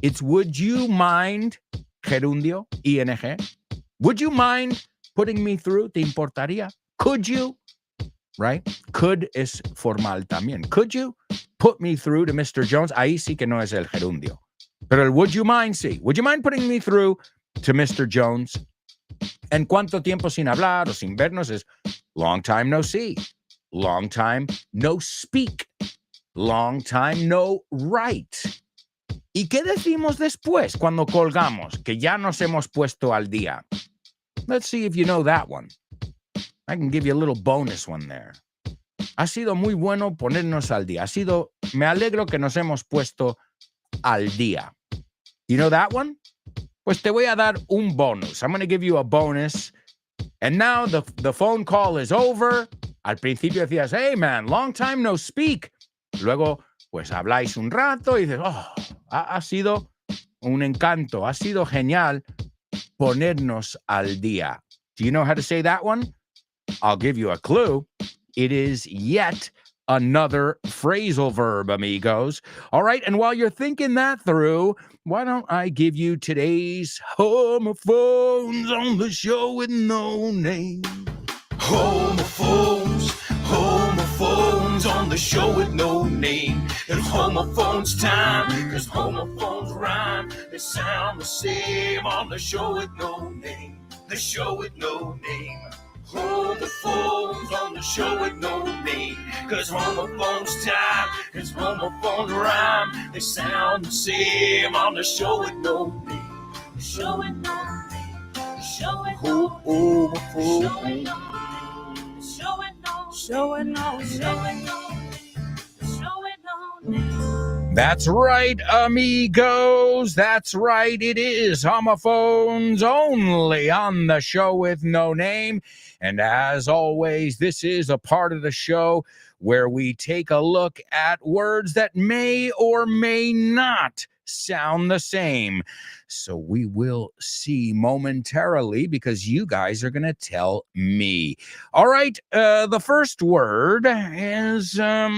[SPEAKER 1] It's would you mind, gerundio, ing. Would you mind putting me through? ¿Te importaría? Could you? Right? Could es formal también. Could you put me through to Mr. Jones? Ahí sí que no es el gerundio. Pero el would you mind, sí. Would you mind putting me through to Mr. Jones? ¿En cuánto tiempo sin hablar o sin vernos? Es long time no see. Long time no speak. Long time no write. ¿Y qué decimos después cuando colgamos? Que ya nos hemos puesto al día. Let's see if you know that one. I can give you a little bonus one there. Ha sido muy bueno ponernos al día. Me alegro que nos hemos puesto al día. You know that one? Pues te voy a dar un bonus. I'm going to give you a bonus. And now the phone call is over. Al principio decías, hey man, long time no speak. Luego, pues habláis un rato y dices, ha sido un encanto. Ha sido genial ponernos al día. Do you know how to say that one? I'll give you a clue. It is yet another phrasal verb, amigos. All right, and while you're thinking that through, why don't I give you today's homophones on the show with no name?
[SPEAKER 3] Homophones on the show with no name. It's homophones time, cause homophones rhyme. They sound the same on the show with no name. The show with no name. Homophones on the show with no name. Cause homophones time, cause homophones rhyme. They sound the same on the show with no name. The show with no name. The show with no name. The show with no name.
[SPEAKER 1] That's right, amigos. That's right. It is homophones only on the show with no name. And as always, this is a part of the show where we take a look at words that may or may not sound the same. So we will see momentarily because you guys are going to tell me. All right, the first word is, a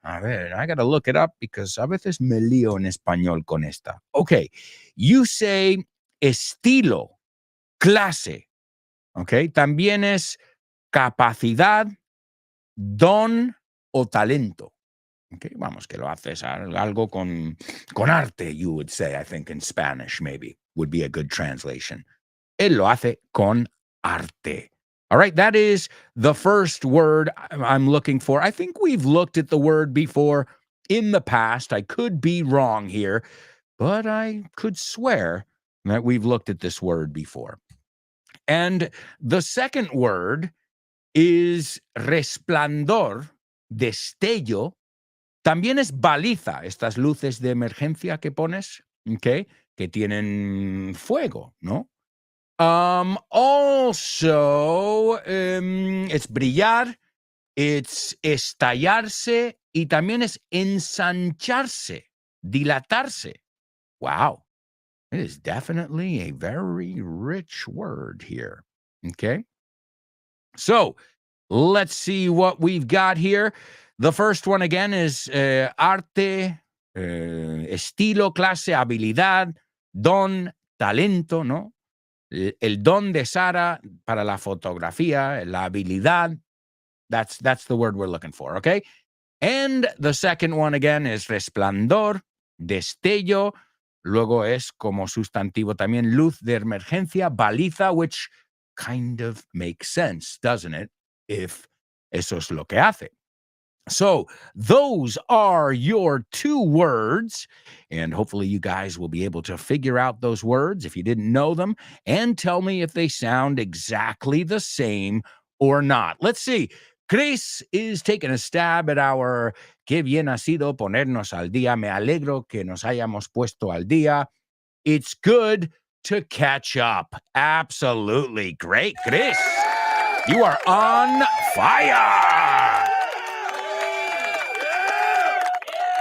[SPEAKER 1] ver, I got to look it up because a veces me lío en español con esta. Okay, you say estilo, clase. Okay, también es capacidad, don o talento. Okay, vamos, que lo haces algo con arte, you would say, I think in Spanish maybe, would be a good translation. Él lo hace con arte. All right, that is the first word I'm looking for. I think we've looked at the word before. in the past. I could be wrong here, but I could swear that we've looked at this word before. And the second word is resplandor, destello. También es baliza, estas luces de emergencia que pones, ¿ok? Que tienen fuego, ¿no? Also, it's brillar, it's estallarse, y también es ensancharse, dilatarse. Wow. It is definitely a very rich word here. Okay. So let's see what we've got here. The first one again is arte, estilo, clase, habilidad, don, talento, ¿no? El don de Sara para la fotografía, la habilidad. That's the word we're looking for, okay? And the second one again is resplandor, destello. Luego es como sustantivo también luz de emergencia, baliza, which kind of makes sense, doesn't it? If eso es lo que hace. So those are your two words, and hopefully you guys will be able to figure out those words if you didn't know them, and tell me if they sound exactly the same or not. Let's see. Chris is taking a stab at our qué bien ha sido ponernos al día. Me alegro que nos hayamos puesto al día. It's good to catch up. Absolutely. Great, Chris. You are on fire.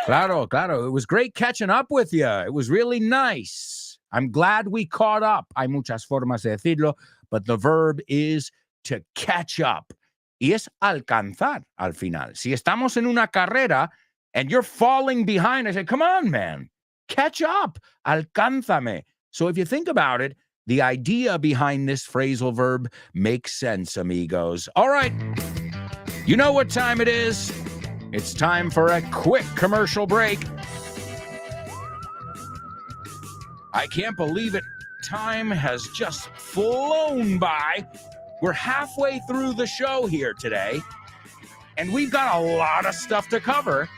[SPEAKER 1] Claro, claro. It was great catching up with you. It was really nice. I'm glad we caught up. Hay muchas formas de decirlo, but the verb is to catch up. Y es alcanzar al final. Si estamos en una carrera and you're falling behind, I say, come on, man, catch up. Alcánzame. So if you think about it, the idea behind this phrasal verb makes sense, amigos. All right. You know what time it is. It's time for a quick commercial break. I can't believe it. Time has just flown by. We're halfway through the show here today, and we've got a lot of stuff to cover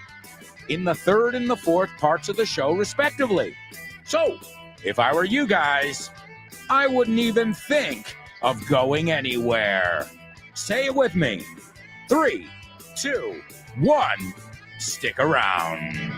[SPEAKER 1] in the third and the fourth parts of the show, respectively. So, if I were you guys, I wouldn't even think of going anywhere. Say it with me. 3, 2, 1. Stick around.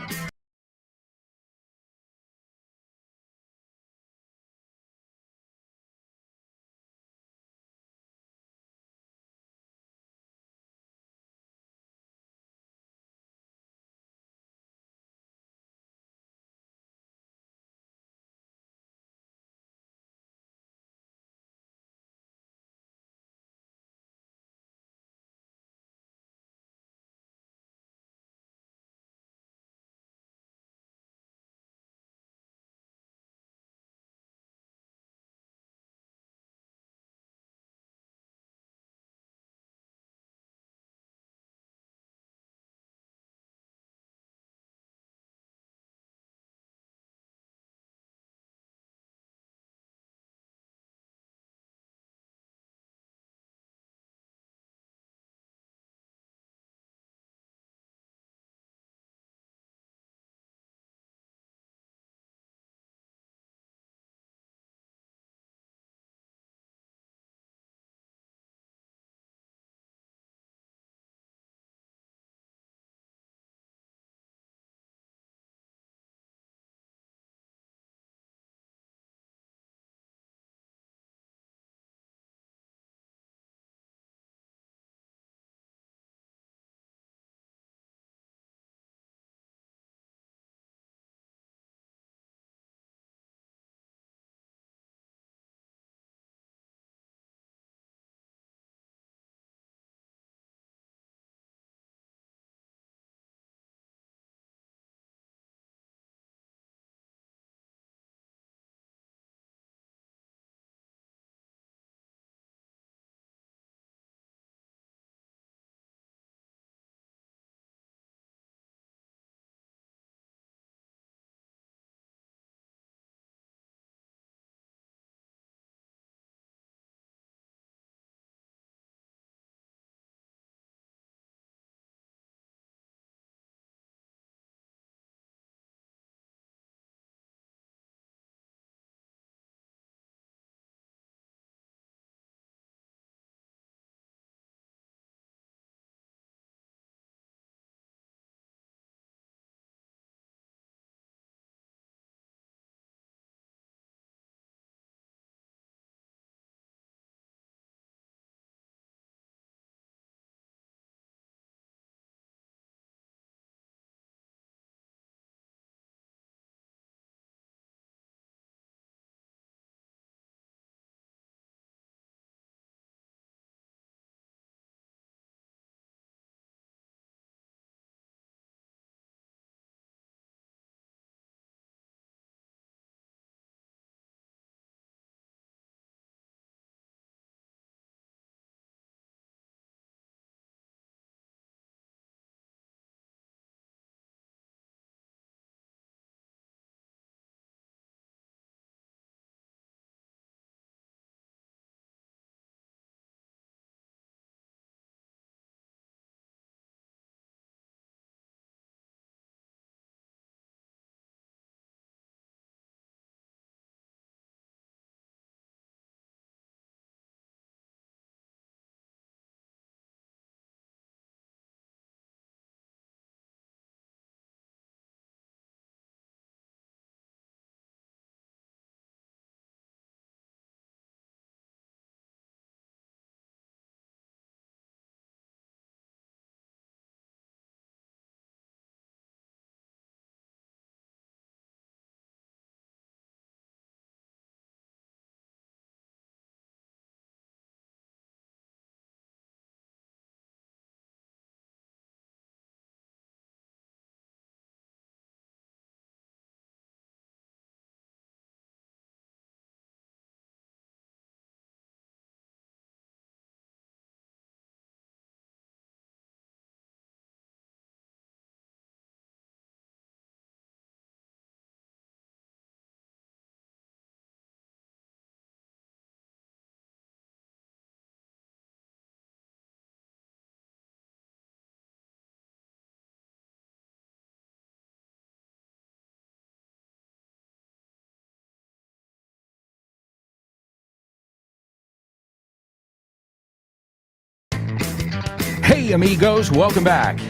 [SPEAKER 1] Hey, amigos, welcome back.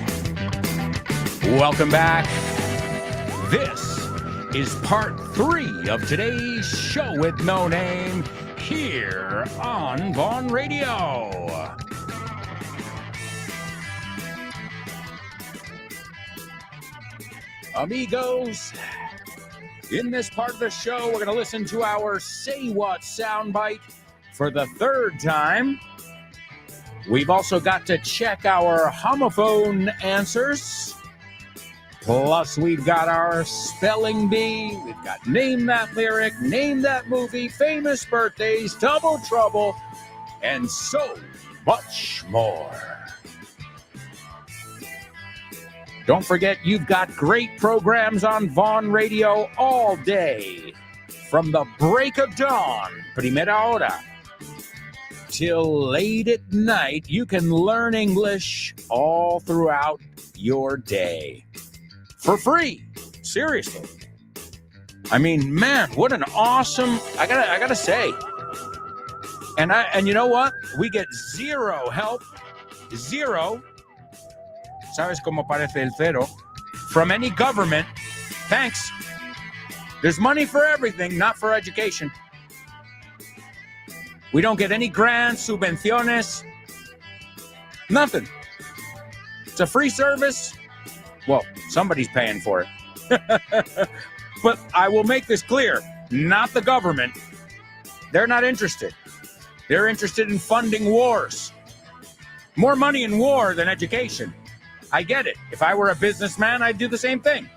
[SPEAKER 1] Welcome back. This is part 3 of today's show with no name here on Vaughn Radio. Amigos, in this part of the show, we're going to listen to our Say What soundbite for the 3rd time. We've also got to check our homophone answers. Plus, we've got our spelling bee. We've got Name That Lyric, Name That Movie, Famous Birthdays, Double Trouble, and so much more. Don't forget, you've got great programs on Vaughn Radio all day. From the break of dawn, primera hora, till late at night, you can learn English all throughout your day. For free. Seriously. I mean, man, what an awesome, I gotta say. And you know what? We get zero help. Zero. ¿Sabes cómo parece el cero? From any government. Thanks. There's money for everything, not for education. We don't get any grants, subvenciones. Nothing. It's a free service. Well, somebody's paying for it. But I will make this clear. Not the government. They're not interested. They're interested in funding wars. More money in war than education. I get it. If I were a businessman, I'd do the same thing.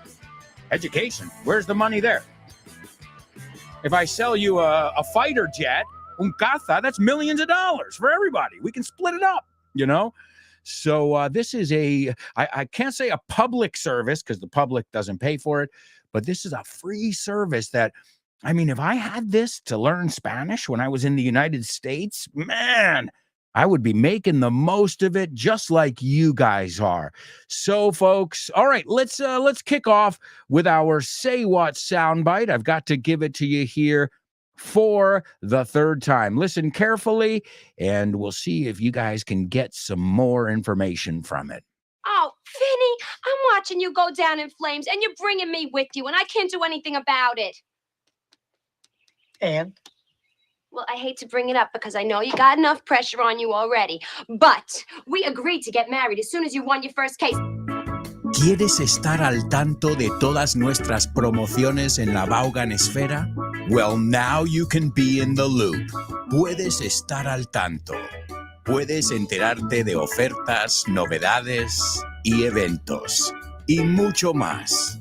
[SPEAKER 1] Education, where's the money there? If I sell you a fighter jet, un caza, that's millions of dollars for everybody. We can split it up, you know? So this is I can't say a public service because the public doesn't pay for it, but this is a free service that, I mean, if I had this to learn Spanish when I was in the United States, man, I would be making the most of it just like you guys are. So, folks, all right, let's kick off with our Say What soundbite. I've got to give it to you here for the 3rd time. Listen carefully, and we'll see if you guys can get some more information from it.
[SPEAKER 11] Oh, Vinny, I'm watching you go down in flames, and you're bringing me with you, and I can't do anything about it.
[SPEAKER 12] And?
[SPEAKER 11] Well, I hate to bring it up because I know you got enough pressure on you already, but we agreed to get married as soon as you won your first case.
[SPEAKER 4] ¿Quieres estar al tanto de todas nuestras promociones en la Vaughan Esfera? Well, now you can be in the loop. Puedes estar al tanto. Puedes enterarte de ofertas, novedades y eventos. Y mucho más.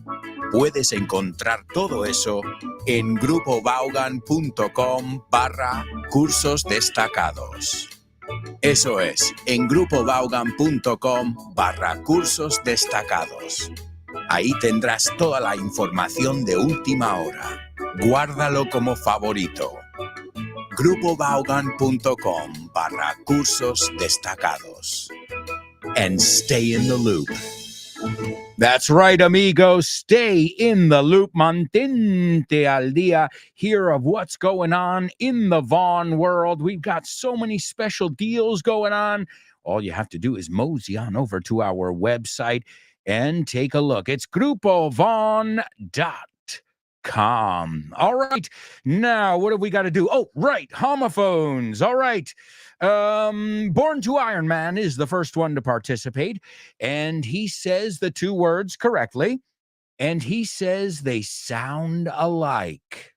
[SPEAKER 4] Puedes encontrar todo eso en grupovaughan.com/cursos destacados. Eso es, en grupovaughan.com/cursos destacados. Ahí tendrás toda la información de última hora. Guárdalo como favorito. grupovaughan.com/cursos destacados. And stay in the loop.
[SPEAKER 1] That's right, amigos. Stay in the loop. Mantente al día. Hear of what's going on in the Vaughn world. We've got so many special deals going on. All you have to do is mosey on over to our website and take a look. It's grupovaughn.com. All right. Now, what have we got to do? Oh, right. Homophones. All right. Born to Iron Man is the first one to participate, and he says the 2 words correctly, and he says they sound alike.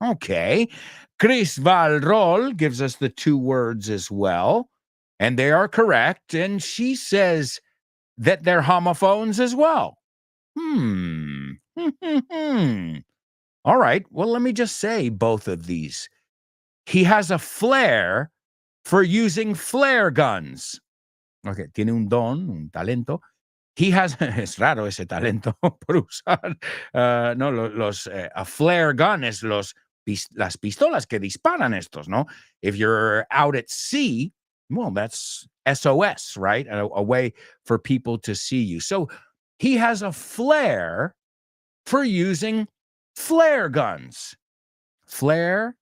[SPEAKER 1] Okay. Chris Valrol gives us the 2 words as well, and they are correct, and she says that they're homophones as well. All right, well, let me just say both of these. He has a flair for using flare guns. Okay, tiene un don, un talento. He has, es raro ese talento por usar, a flare gun es las pistolas que disparan estos, ¿no? If you're out at sea, well, that's SOS, right? A way for people to see you. So he has a flair for using flare guns. Flare?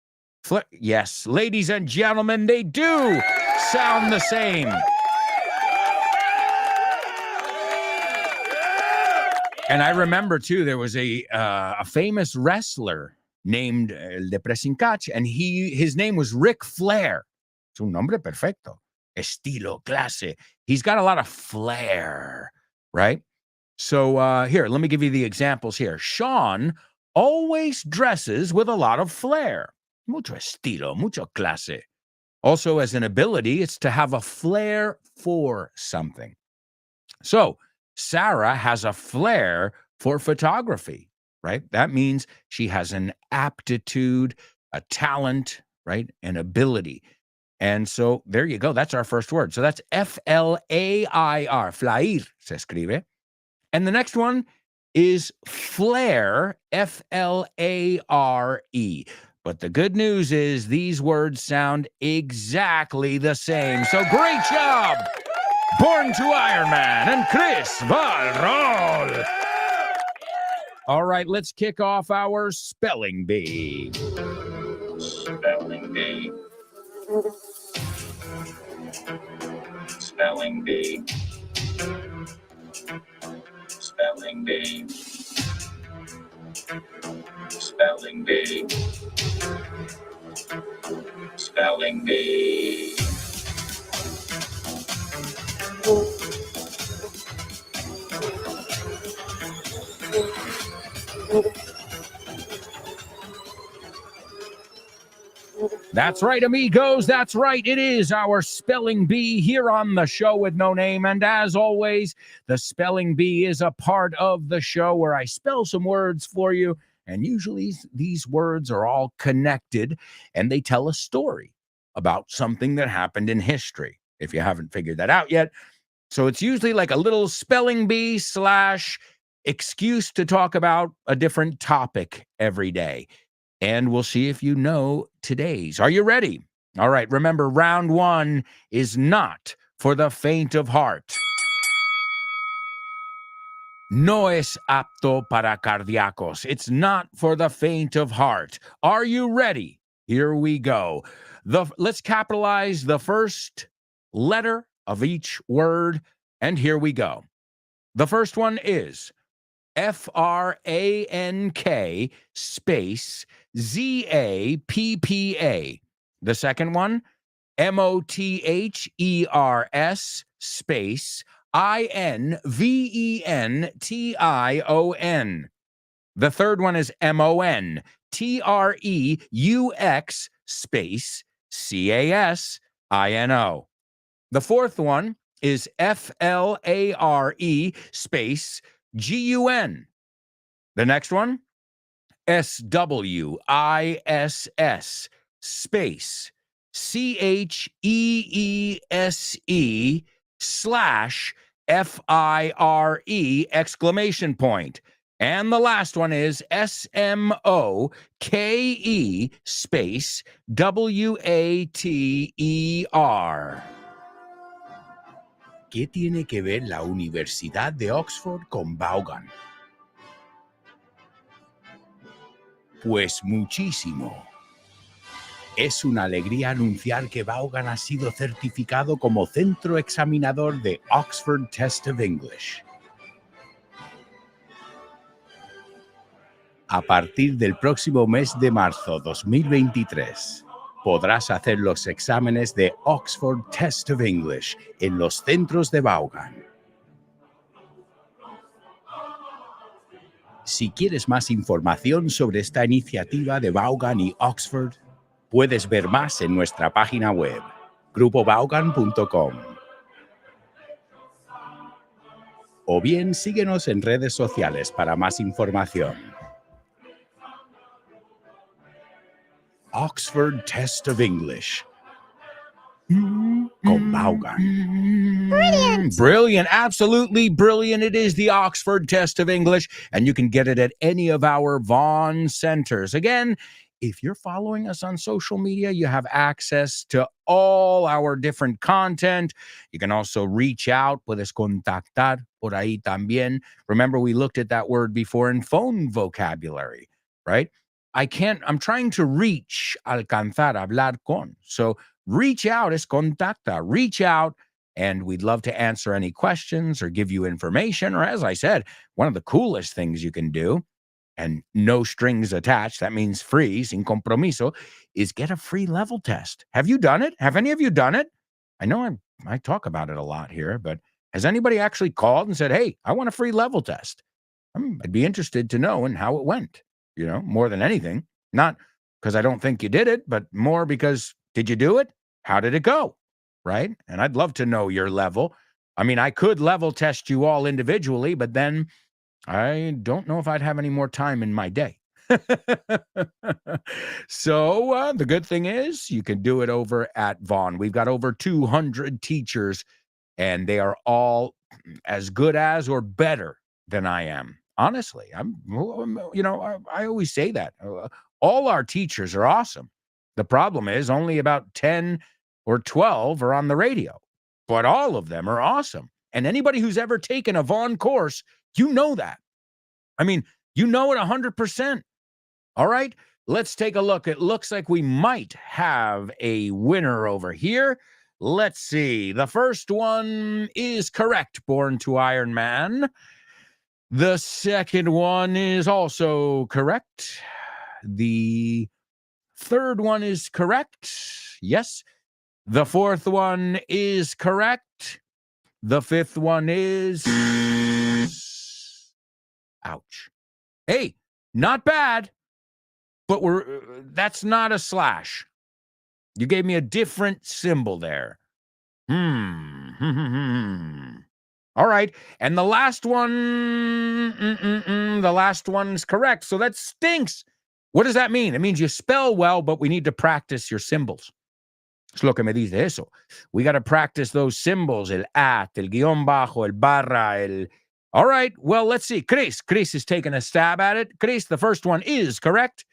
[SPEAKER 1] Yes, ladies and gentlemen, they do sound the same. And I remember too, there was a famous wrestler named El de Presincach, and his name was Ric Flair. Es un nombre perfecto. Estilo, clase. He's got a lot of flair, right? So here, let me give you the examples here. Sean always dresses with a lot of flair. Mucho estilo, mucho clase. Also, as an ability, it's to have a flair for something. So Sarah has a flair for photography, right? That means she has an aptitude, a talent, right? An ability. And so there you go. That's our first word. So that's F-L-A-I-R. Flair se escribe. And the next one is flare, F-L-A-R-E. But the good news is these words sound exactly the same. So great job, Born to Iron Man and Chris Valrol. All right, let's kick off our spelling bee. Spelling bee. Spelling bee. Spelling bee. Spelling bee. Spelling bee. That's right, amigos. That's right. It is our spelling bee here on the show with no name. And as always, the spelling bee is a part of the show where I spell some words for you. And usually these words are all connected and they tell a story about something that happened in history, if you haven't figured that out yet. So it's usually like a little spelling bee / excuse to talk about a different topic every day. And we'll see if you know today's. Are you ready? All right. Remember, round one is not for the faint of heart. No es apto para cardíacos. It's not for the faint of heart. Are you ready? Here we go. Let's capitalize the first letter of each word. And here we go. The first one is F-R-A-N-K space Z-A-P-P-A. The second one, M-O-T-H-E-R-S space I-N-V-E-N-T-I-O-N. The third one is M-O-N-T-R-E-U-X space C-A-S-I-N-O. The fourth one is F-L-A-R-E space G-U-N. The next one, S-W-I-S-S space C-H-E-E-S-E / F-I-R-E exclamation point. And the last one is S-M-O-K-E space W-A-T-E-R. ¿Qué tiene que ver la Universidad de Oxford con Vaughan? Pues muchísimo. Es una alegría anunciar que Vaughan ha sido certificado como centro examinador de Oxford Test of English. A partir del próximo mes de marzo 2023, podrás hacer los exámenes de Oxford Test of English en los centros de Vaughan. Si quieres más información sobre esta iniciativa de Vaughan y Oxford, puedes ver más en nuestra página web, grupovaughan.com. O bien síguenos en redes sociales para más información. Oxford Test of English. Con Vaughan. Brilliant! Brilliant, absolutely brilliant. It is the Oxford Test of English, and you can get it at any of our Vaughan centers. Again, if you're following us on social media, you have access to all our different content. You can also reach out, puedes contactar por ahí también. Remember, we looked at that word before in phone vocabulary, right? I'm trying to reach, alcanzar, hablar con. So reach out es contacta. Reach out and we'd love to answer any questions or give you information. Or, as I said, one of the coolest things you can do, and no strings attached, that means free, sin compromiso, is get a free level test. Have you done it? Have any of you done it? I know I talk about it a lot here, but has anybody actually called and said, hey, I want a free level test? I'd be interested to know and how it went, more than anything. Not because I don't think you did it, but more because, did you do it? How did it go? Right? And I'd love to know your level. I mean, I could level test you all individually, but then I don't know if I'd have any more time in my day. So the good thing is you can do it over at Vaughn. We've got over 200 teachers, and they are all as good as or better than I am. Honestly, I always say that. All our teachers are awesome. The problem is only about 10 or 12 are on the radio, but all of them are awesome. And anybody who's ever taken a Vaughn course, you know that. I mean, you know it 100%. All right, let's take a look. It looks like we might have a winner over here. Let's see. The first one is correct, Born to Iron Man. The second one is also correct. The third one is correct. Yes. The fourth one is correct. The fifth one is... Ouch. Hey, not bad, but that's not a slash. You gave me a different symbol there. All right, and the last one, the last one's correct, so that stinks. What does that mean? It means you spell well, but we need to practice your symbols. Es lo que me dice eso. We got to practice those symbols, el at, el guión bajo, el barra, el... All right, well, let's see. Chris is taking a stab at it. Chris, the first one is correct.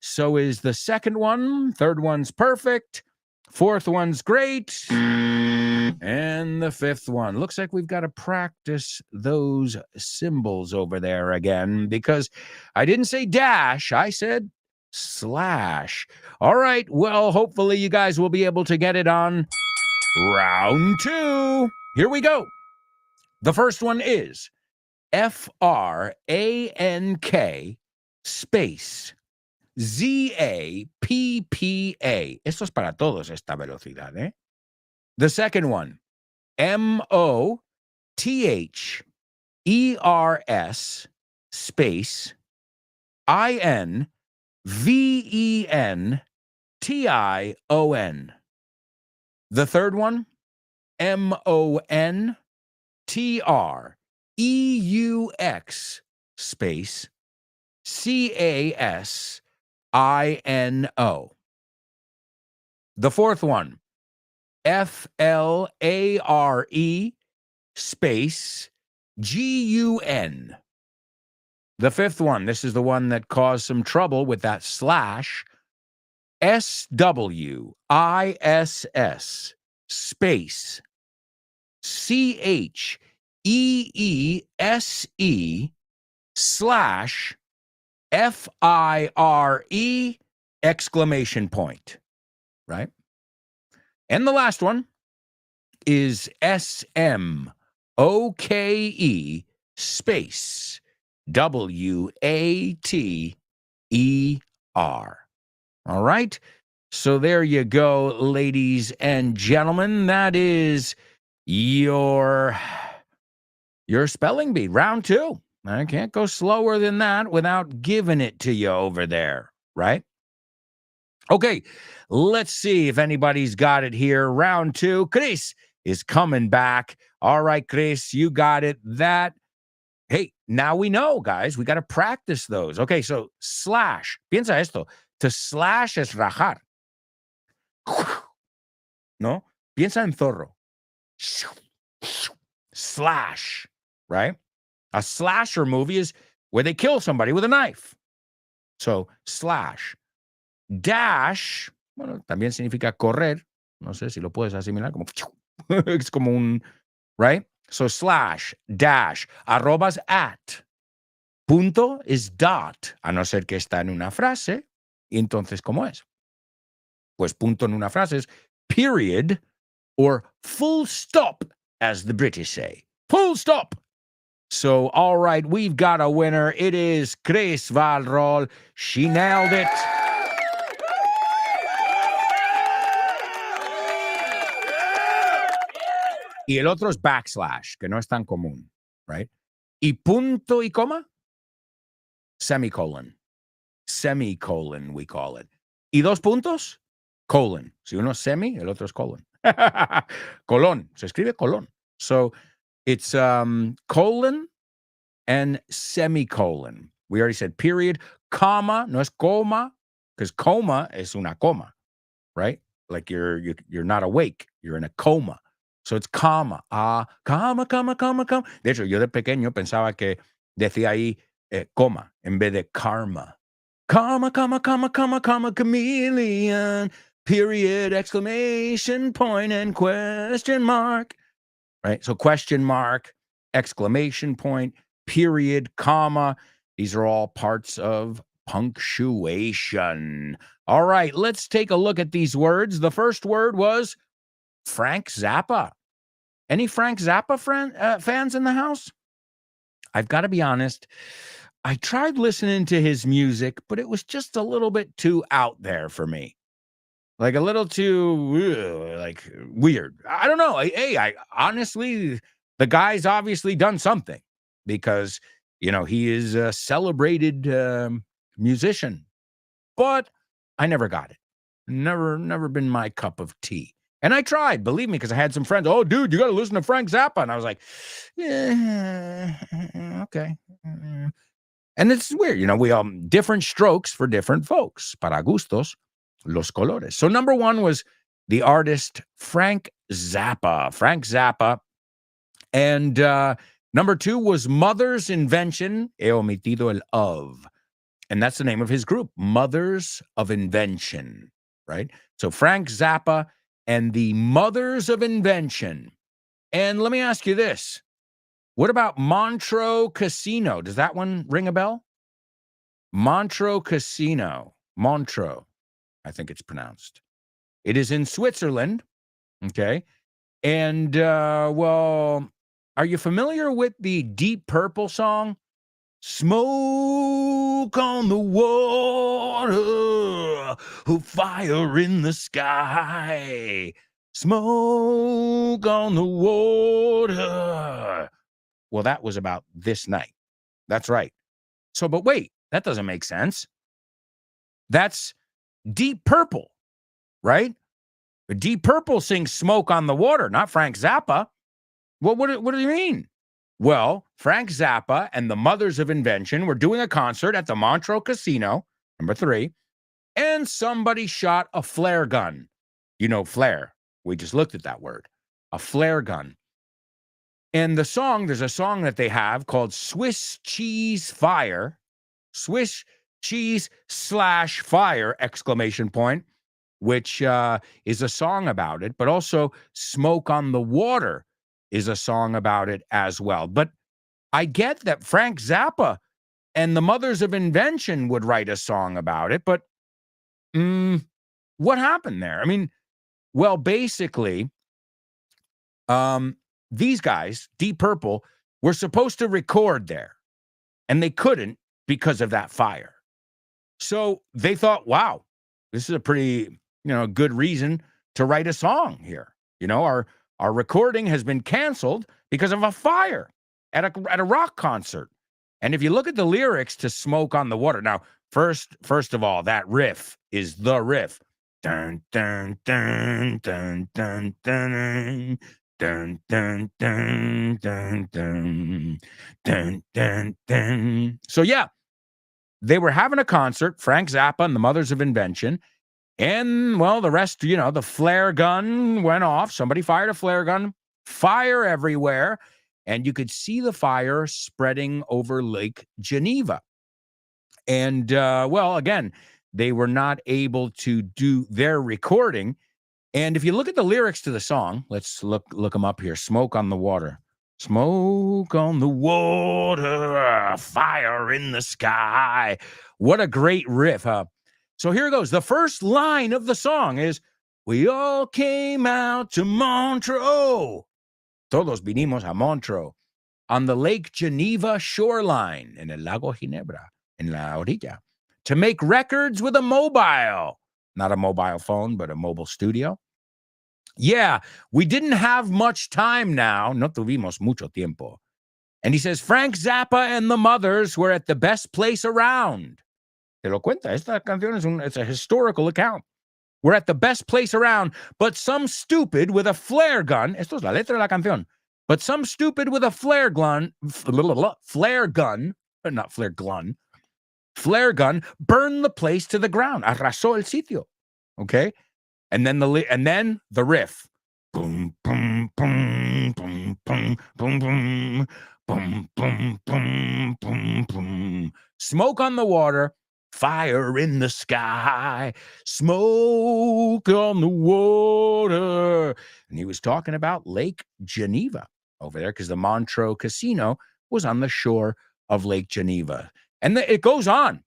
[SPEAKER 1] So is the second one. Third one's perfect. Fourth one's great. And the fifth one. Looks like we've got to practice those symbols over there again, because I didn't say dash. I said slash. All right, well, hopefully you guys will be able to get it on round 2. Here we go. The first one is FRANK space ZAPPA. Esto es para todos, esta velocidad, ¿eh? The second one, MOTHERS space INVENTION. The third one, MONTREUX space CASINO. The fourth one, FLARE space GUN. The fifth one, this is the one that caused some trouble with that slash, SWISS space CHEESE slash FIRE exclamation point, right? And the last one is SMOKE space WATER. All right? So there you go, ladies and gentlemen. That is your spelling bee, round 2. I can't go slower than that without giving it to you over there, right? Okay, let's see if anybody's got it here. Round 2. Chris is coming back. All right, Chris, you got it. Hey, now we know, guys. We got to practice those. Okay, so slash. Piensa esto. To slash es rajar. No? Piensa en zorro. Slash, right? A slasher movie is where they kill somebody with a knife. So, slash. Dash, bueno, también significa correr. No sé si lo puedes asimilar como... Es como un... Right? So, slash, dash. Arrobas at. Punto is dot. A no ser que está en una frase. Y entonces, ¿cómo es? Pues punto en una frase es period or full stop, as the British say. Full stop. So, all right, we've got a winner. It is Chris Valrol. She nailed it. Y el otro es backslash, que no es tan común, right? Y punto y coma, semicolon. Semicolon, we call it. Y dos puntos, colon. Si uno es semi, el otro es colon. Colon. Se escribe colon. So it's colon and semicolon. We already said period. Comma, no es coma, because coma es una coma, right? Like you're not awake. You're in a coma. So it's comma. Comma. De hecho, yo de pequeño pensaba que decía ahí coma en vez de karma. Comma, chameleon, period, exclamation point, and question mark. Right? So question mark, exclamation point, period, comma. These are all parts of punctuation. All right, let's take a look at these words. The first word was Frank Zappa. Any Frank Zappa fans in the house? I've got to be honest. I tried listening to his music, but it was just a little bit too out there for me. Like a little too weird. I don't know. Hey, I honestly, the guy's obviously done something because, he is a celebrated musician. But I never got it. Never been my cup of tea. And I tried, believe me, because I had some friends. Oh, dude, you got to listen to Frank Zappa. And I was like, yeah, okay. And it's weird. We all different strokes for different folks. Para gustos, los colores. So number one was the artist Frank Zappa. Frank Zappa. And number two was Mother's Invention. He omitido el of. And that's the name of his group, Mothers of Invention, right? So Frank Zappa and the Mothers of Invention. And let me ask you this. What about Montreux Casino? Does that one ring a bell? Montreux Casino. Montreux, I think it's pronounced. It is in Switzerland, okay? And, are you familiar with the Deep Purple song? Smoke on the water, fire in the sky. Smoke on the water. Well, that was about this night. That's right. So, but wait, that doesn't make sense. That's Deep Purple, right? Deep Purple sings Smoke on the Water, not Frank Zappa. Well, what do you mean? Well, Frank Zappa and the Mothers of Invention were doing a concert at the Montreux Casino, number 3, and somebody shot a flare gun. You know, flare. We just looked at that word. A flare gun. And there's a song that they have called Swiss Cheese Fire. Swiss Cheese / Fire, exclamation point, which is a song about it, but also Smoke on the Water is a song about it as well. But I get that Frank Zappa and the Mothers of Invention would write a song about it, but what happened there? I mean, well, basically, these guys, Deep Purple, were supposed to record there, and they couldn't because of that fire. So they thought, wow, this is a pretty, good reason to write a song here. Our recording has been canceled because of a fire at a rock concert. And if you look at the lyrics to Smoke on the Water, now, first of all, that riff is the riff. Dun, dun, dun, dun, dun, dun, dun, dun, dun, dun, dun, dun, dun, dun. So, yeah, they were having a concert, Frank Zappa and the Mothers of Invention. And, well, the rest, the flare gun went off. Somebody fired a flare gun, fire everywhere. And you could see the fire spreading over Lake Geneva. And, again, they were not able to do their recording. And if you look at the lyrics to the song, let's look them up here. Smoke on the Water. Smoke on the water, fire in the sky. What a great riff, huh? So here goes. The first line of the song is, We all came out to Montreux. Todos vinimos a Montreux. On the Lake Geneva shoreline, en el Lago Ginebra, en la orilla, to make records with a mobile. Not a mobile phone, but a mobile studio. Yeah, we didn't have much time now. No tuvimos mucho tiempo. And he says, Frank Zappa and the Mothers were at the best place around. Te lo cuenta. Esta canción it's a historical account. We're at the best place around, but some stupid with a flare gun. Esto es la letra de la canción. But some stupid with a flare gun, burned the place to the ground. Arrasó el sitio. Okay? And then the riff. Boom, boom, boom, boom, boom, boom, boom, boom, boom, boom, boom, boom. Smoke on the water, fire in the sky, smoke on the water. And he was talking about Lake Geneva over there because the Montreux Casino was on the shore of Lake Geneva. And it goes on.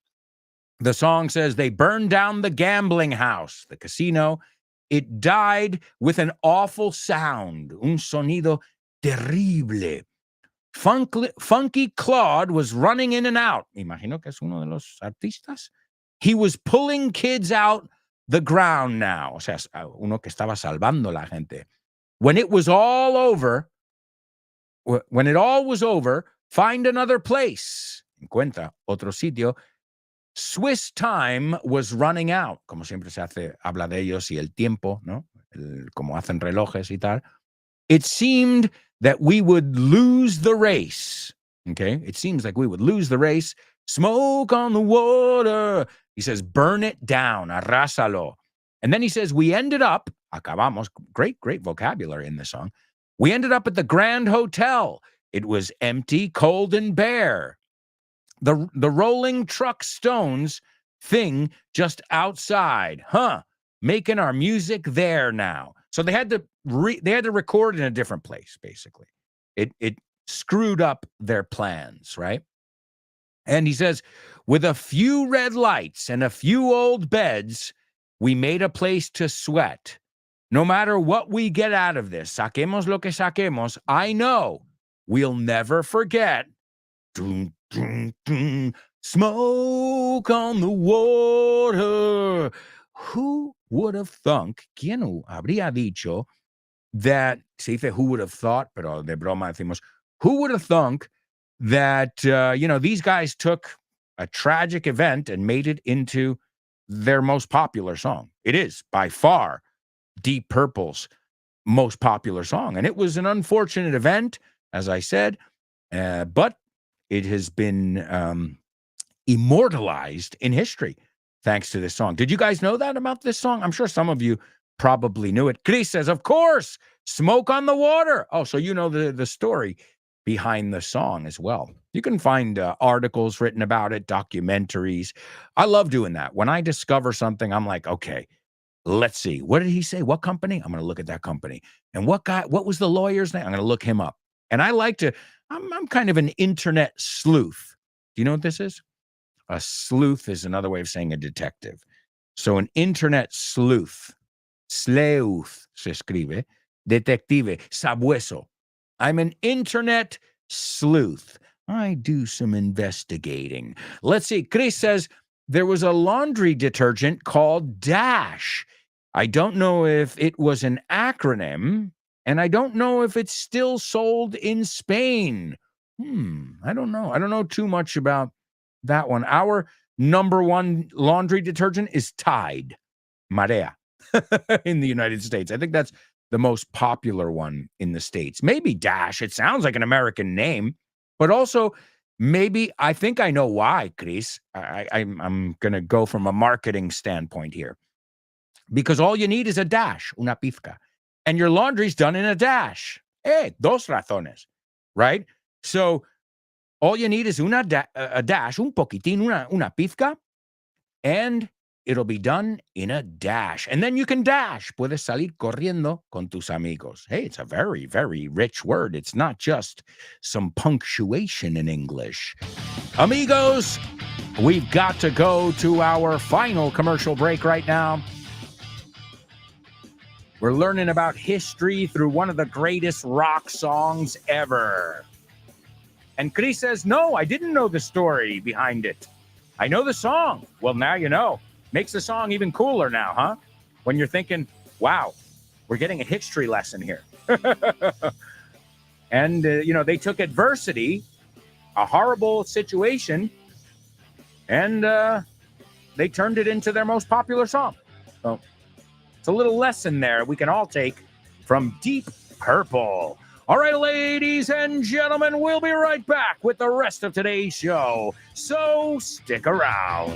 [SPEAKER 1] The song says they burned down the gambling house, the casino. It died with an awful sound, un sonido terrible. Funky Claude was running in and out. Me imagino que es uno de los artistas. He was pulling kids out the ground now. O sea, uno que estaba salvando la gente. When it all was over, find another place. Encuentra otro sitio. Swiss time was running out. Como siempre se habla de ellos y el tiempo, ¿no? Como hacen relojes y tal. It seemed that we would lose the race. Okay? It seems like we would lose the race. Smoke on the water. He says, burn it down. Arrásalo. And then he says, we ended up, acabamos, great vocabulary in this song. We ended up at the Grand Hotel. It was empty, cold, and bare. The Rolling Truck Stones thing just outside. Making our music there now. So they had to record in a different place, basically. It screwed up their plans, right? And he says, with a few red lights and a few old beds, we made a place to sweat. No matter what we get out of this, saquemos lo que saquemos, I know we'll never forget. Dun, dun, dun, smoke on the water. Who would have thunk? ¿Quién habría dicho that? Se dice who would have thought, pero de broma decimos, who would have thunk that, these guys took a tragic event and made it into their most popular song. It is by far Deep Purple's most popular song. And it was an unfortunate event, as I said, but it has been immortalized in history thanks to this song. Did you guys know that about this song? I'm sure some of you probably knew it. Chris says, of course, Smoke on the Water. Oh, so you know the story behind the song as well. You can find articles written about it, documentaries. I love doing that. When I discover something, I'm like, okay, let's see. What did he say? What company? I'm going to look at that company. And what was the lawyer's name? I'm going to look him up. And I like to, I'm kind of an internet sleuth. Do you know what this is? A sleuth is another way of saying a detective. So an internet sleuth, sleuth se escribe, detective, sabueso. I'm an internet sleuth. I do some investigating. Let's see. Chris says there was a laundry detergent called Dash. I don't know if it was an acronym, and I don't know if it's still sold in Spain. I don't know. I don't know too much about that one. Our number one laundry detergent is Tide, Marea, in the United States. I think that's the most popular one in the States. Maybe Dash. It sounds like an American name, but also maybe, I think I know why, Chris. I'm going to go from a marketing standpoint here. Because all you need is a dash, una pizca. And your laundry's done in a dash. Dos razones, right? So all you need is a dash, un poquitín, una pizca, and it'll be done in a dash. And then you can dash. Puedes salir corriendo con tus amigos. Hey, it's a very, very rich word. It's not just some punctuation in English. Amigos, we've got to go to our final commercial break right now. We're learning about history through one of the greatest rock songs ever. And Chris says, no, I didn't know the story behind it. I know the song. Well, now you know. Makes the song even cooler now, huh? When you're thinking, wow, we're getting a history lesson here. And, they took adversity, a horrible situation, and they turned it into their most popular song. So it's a little lesson there we can all take from Deep Purple. All right, ladies and gentlemen, we'll be right back with the rest of today's show. So stick around.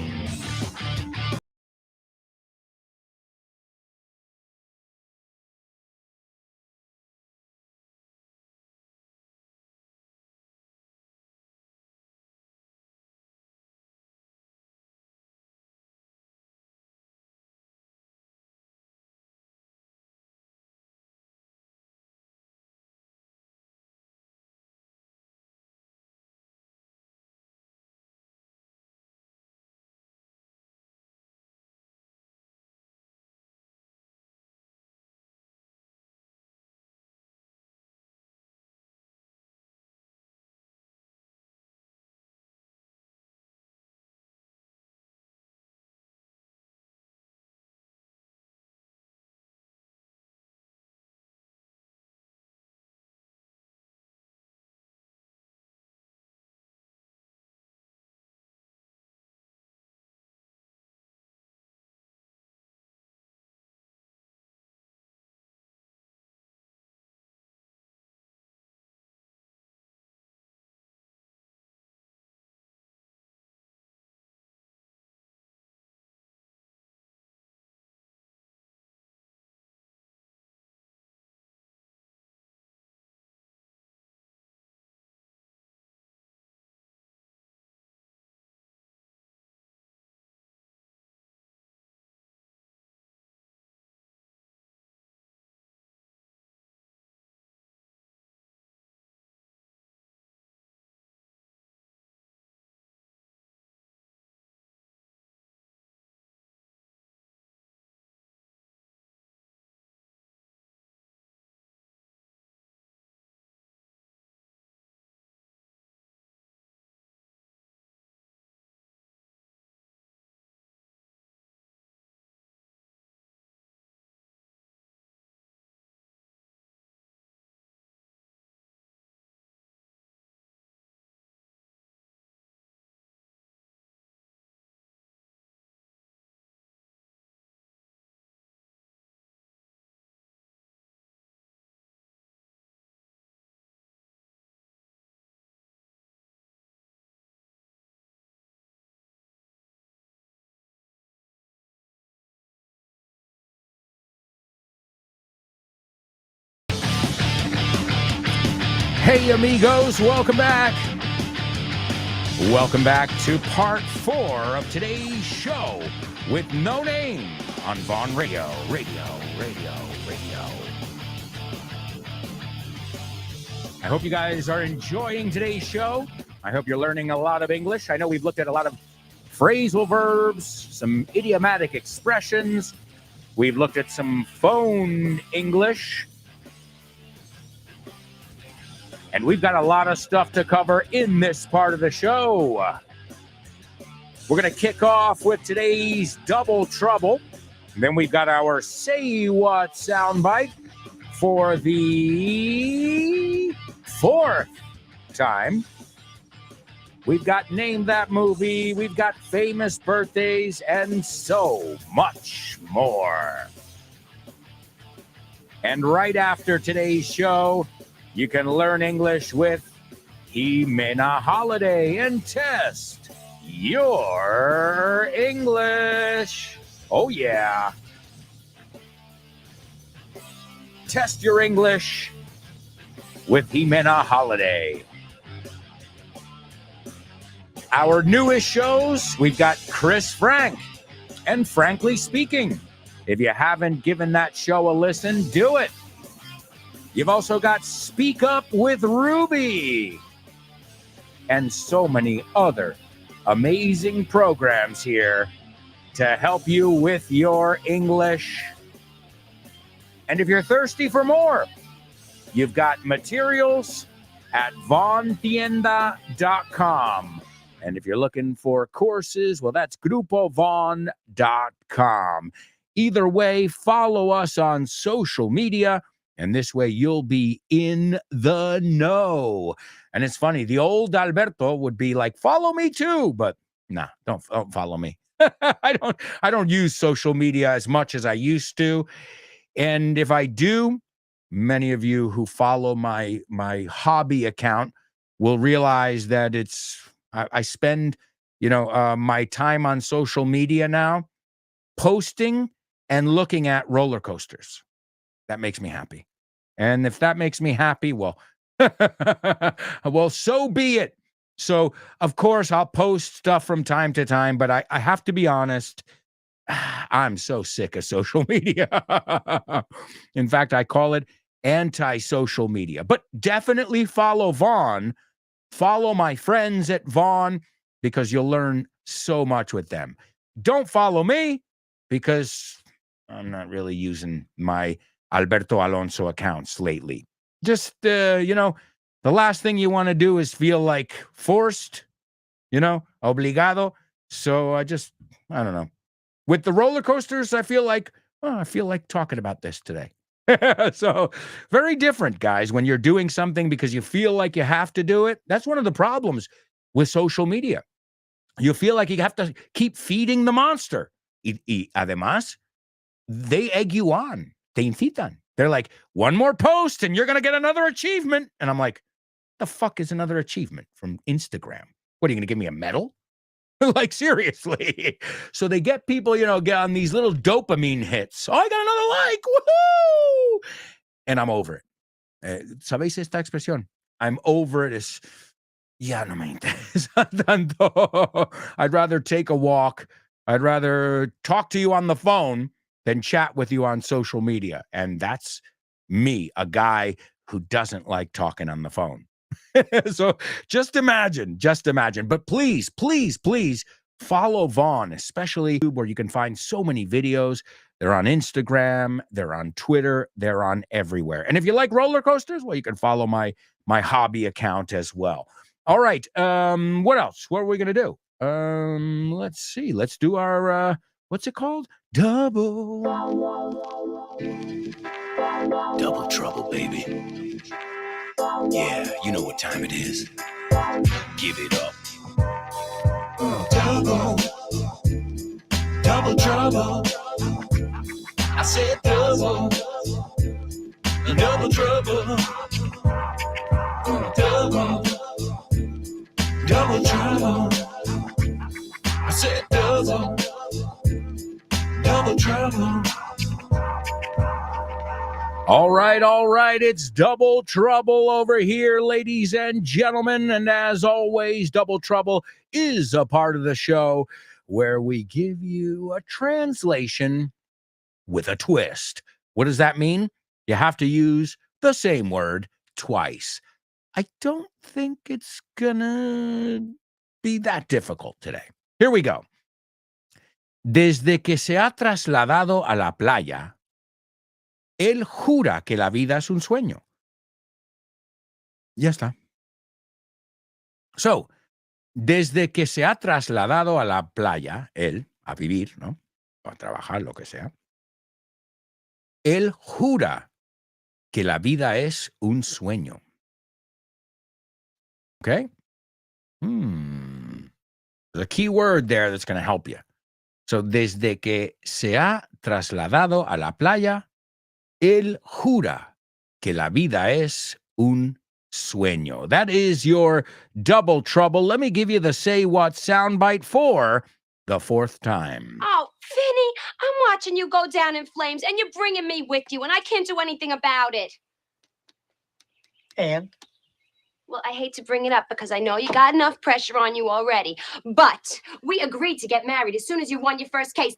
[SPEAKER 1] Hey, amigos, welcome back. Welcome back to part 4 of today's show with No Name on Vaughn Radio. I hope you guys are enjoying today's show. I hope you're learning a lot of English. I know we've looked at a lot of phrasal verbs, some idiomatic expressions. We've looked at some phone English. And we've got a lot of stuff to cover in this part of the show. We're going to kick off with today's Double Trouble. And then we've got our Say What soundbite for the 4th time. We've got Name That Movie. We've got famous birthdays and so much more. And right after today's show, you can learn English with Jimena Holiday and test your English. Oh, yeah. Test your English with Jimena Holiday. Our newest shows, we've got Chris Frank and Frankly Speaking. If you haven't given that show a listen, do it. You've also got Speak Up with Ruby and so many other amazing programs here to help you with your English. And if you're thirsty for more, you've got materials at vontienda.com. And if you're looking for courses, well, that's grupovon.com. Either way, follow us on social media, and this way you'll be in the know. And it's funny, the old Alberto would be like, follow me too, but nah, don't follow me. I don't use social media as much as I used to. And if I do, many of you who follow my hobby account will realize that I spend, my time on social media now posting and looking at roller coasters. That makes me happy. And if that makes me happy, well, well, so be it. So, of course, I'll post stuff from time to time, but I have to be honest, I'm so sick of social media. In fact, I call it anti-social media. But definitely follow Vaughn. Follow my friends at Vaughn because you'll learn so much with them. Don't follow me because I'm not really using my Alberto Alonso accounts lately. Just, the last thing you want to do is feel like forced, obligado. So I don't know. With the roller coasters, I feel like talking about this today. So very different, guys, when you're doing something because you feel like you have to do it. That's one of the problems with social media. You feel like you have to keep feeding the monster. Y además, they egg you on. Te incitan. They're like, one more post and you're going to get another achievement. And I'm like, the fuck is another achievement from Instagram? What, are you going to give me a medal? Like, seriously. So they get people, get on these little dopamine hits. Oh, I got another like. Woohoo! And I'm over it. ¿Sabéis esta expresión? I'm over it. Ya no me interesa tanto. I'd rather take a walk. I'd rather talk to you on the phone than chat with you on social media. And that's me, a guy who doesn't like talking on the phone. So just imagine. But please, please, please follow Vaughn, especially where you can find so many videos. They're on Instagram, they're on Twitter, they're on everywhere. And if you like roller coasters, well, you can follow my hobby account as well. All right. What else? What are we going to do? Let's see. Let's do our, what's it called? Double
[SPEAKER 3] trouble, baby. Yeah, you know what time it is. Give it up. Double trouble. I said double trouble. Double trouble. I said double trouble.
[SPEAKER 1] All right. It's double trouble over here, ladies and gentlemen. And as always, double trouble is a part of the show where we give you a translation with a twist. What does that mean? You have to use the same word twice. I don't think it's gonna be that difficult today. Here we go. Desde que se ha trasladado a la playa, él jura que la vida es un sueño. Ya está. So, desde que se ha trasladado a la playa, él, a vivir, ¿no? O a trabajar, lo que sea, él jura que la vida es un sueño. Okay? There's a key word there that's going to help you. So, desde que se ha trasladado a la playa, él jura que la vida es un sueño. That is your double trouble. Let me give you the say what soundbite for the fourth time.
[SPEAKER 11] Oh, Vinny, I'm watching you go down in flames, and you're bringing me with you, and I can't do anything about it.
[SPEAKER 12] And?
[SPEAKER 11] Well, I hate to bring it up because I know you got enough pressure on you already, but we agreed to get married as soon as you won your first case.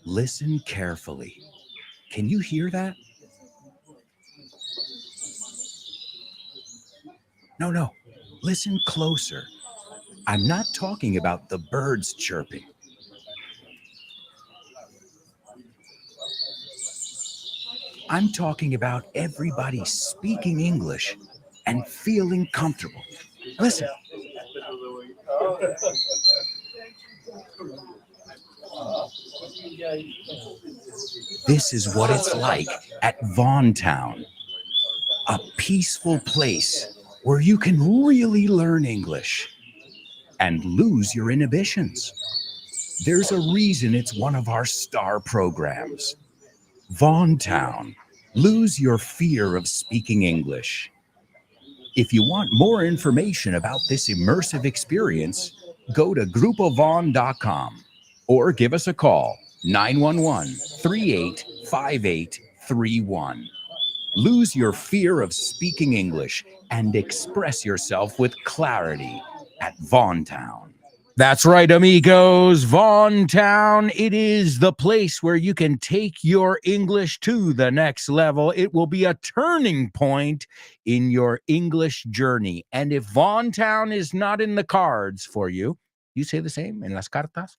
[SPEAKER 4] Listen carefully. Can you hear that? No. Listen closer. I'm not talking about the birds chirping. I'm talking about everybody speaking English and feeling comfortable. Listen. This is what it's like at Vaughan Town, a peaceful place where you can really learn English and lose your inhibitions. There's a reason it's one of our star programs. Vaughan Town, lose your fear of speaking English. If you want more information about this immersive experience, go to grupovaughn.com or give us a call, 911-385831. Lose your fear of speaking English and express yourself with clarity at Vaughan Town. That's right, amigos. Vaughan Town, it is the place where you can take your English to the next level. It will be a turning point in your English journey. And if Vaughan Town is not in the cards for you, you say the same en las cartas?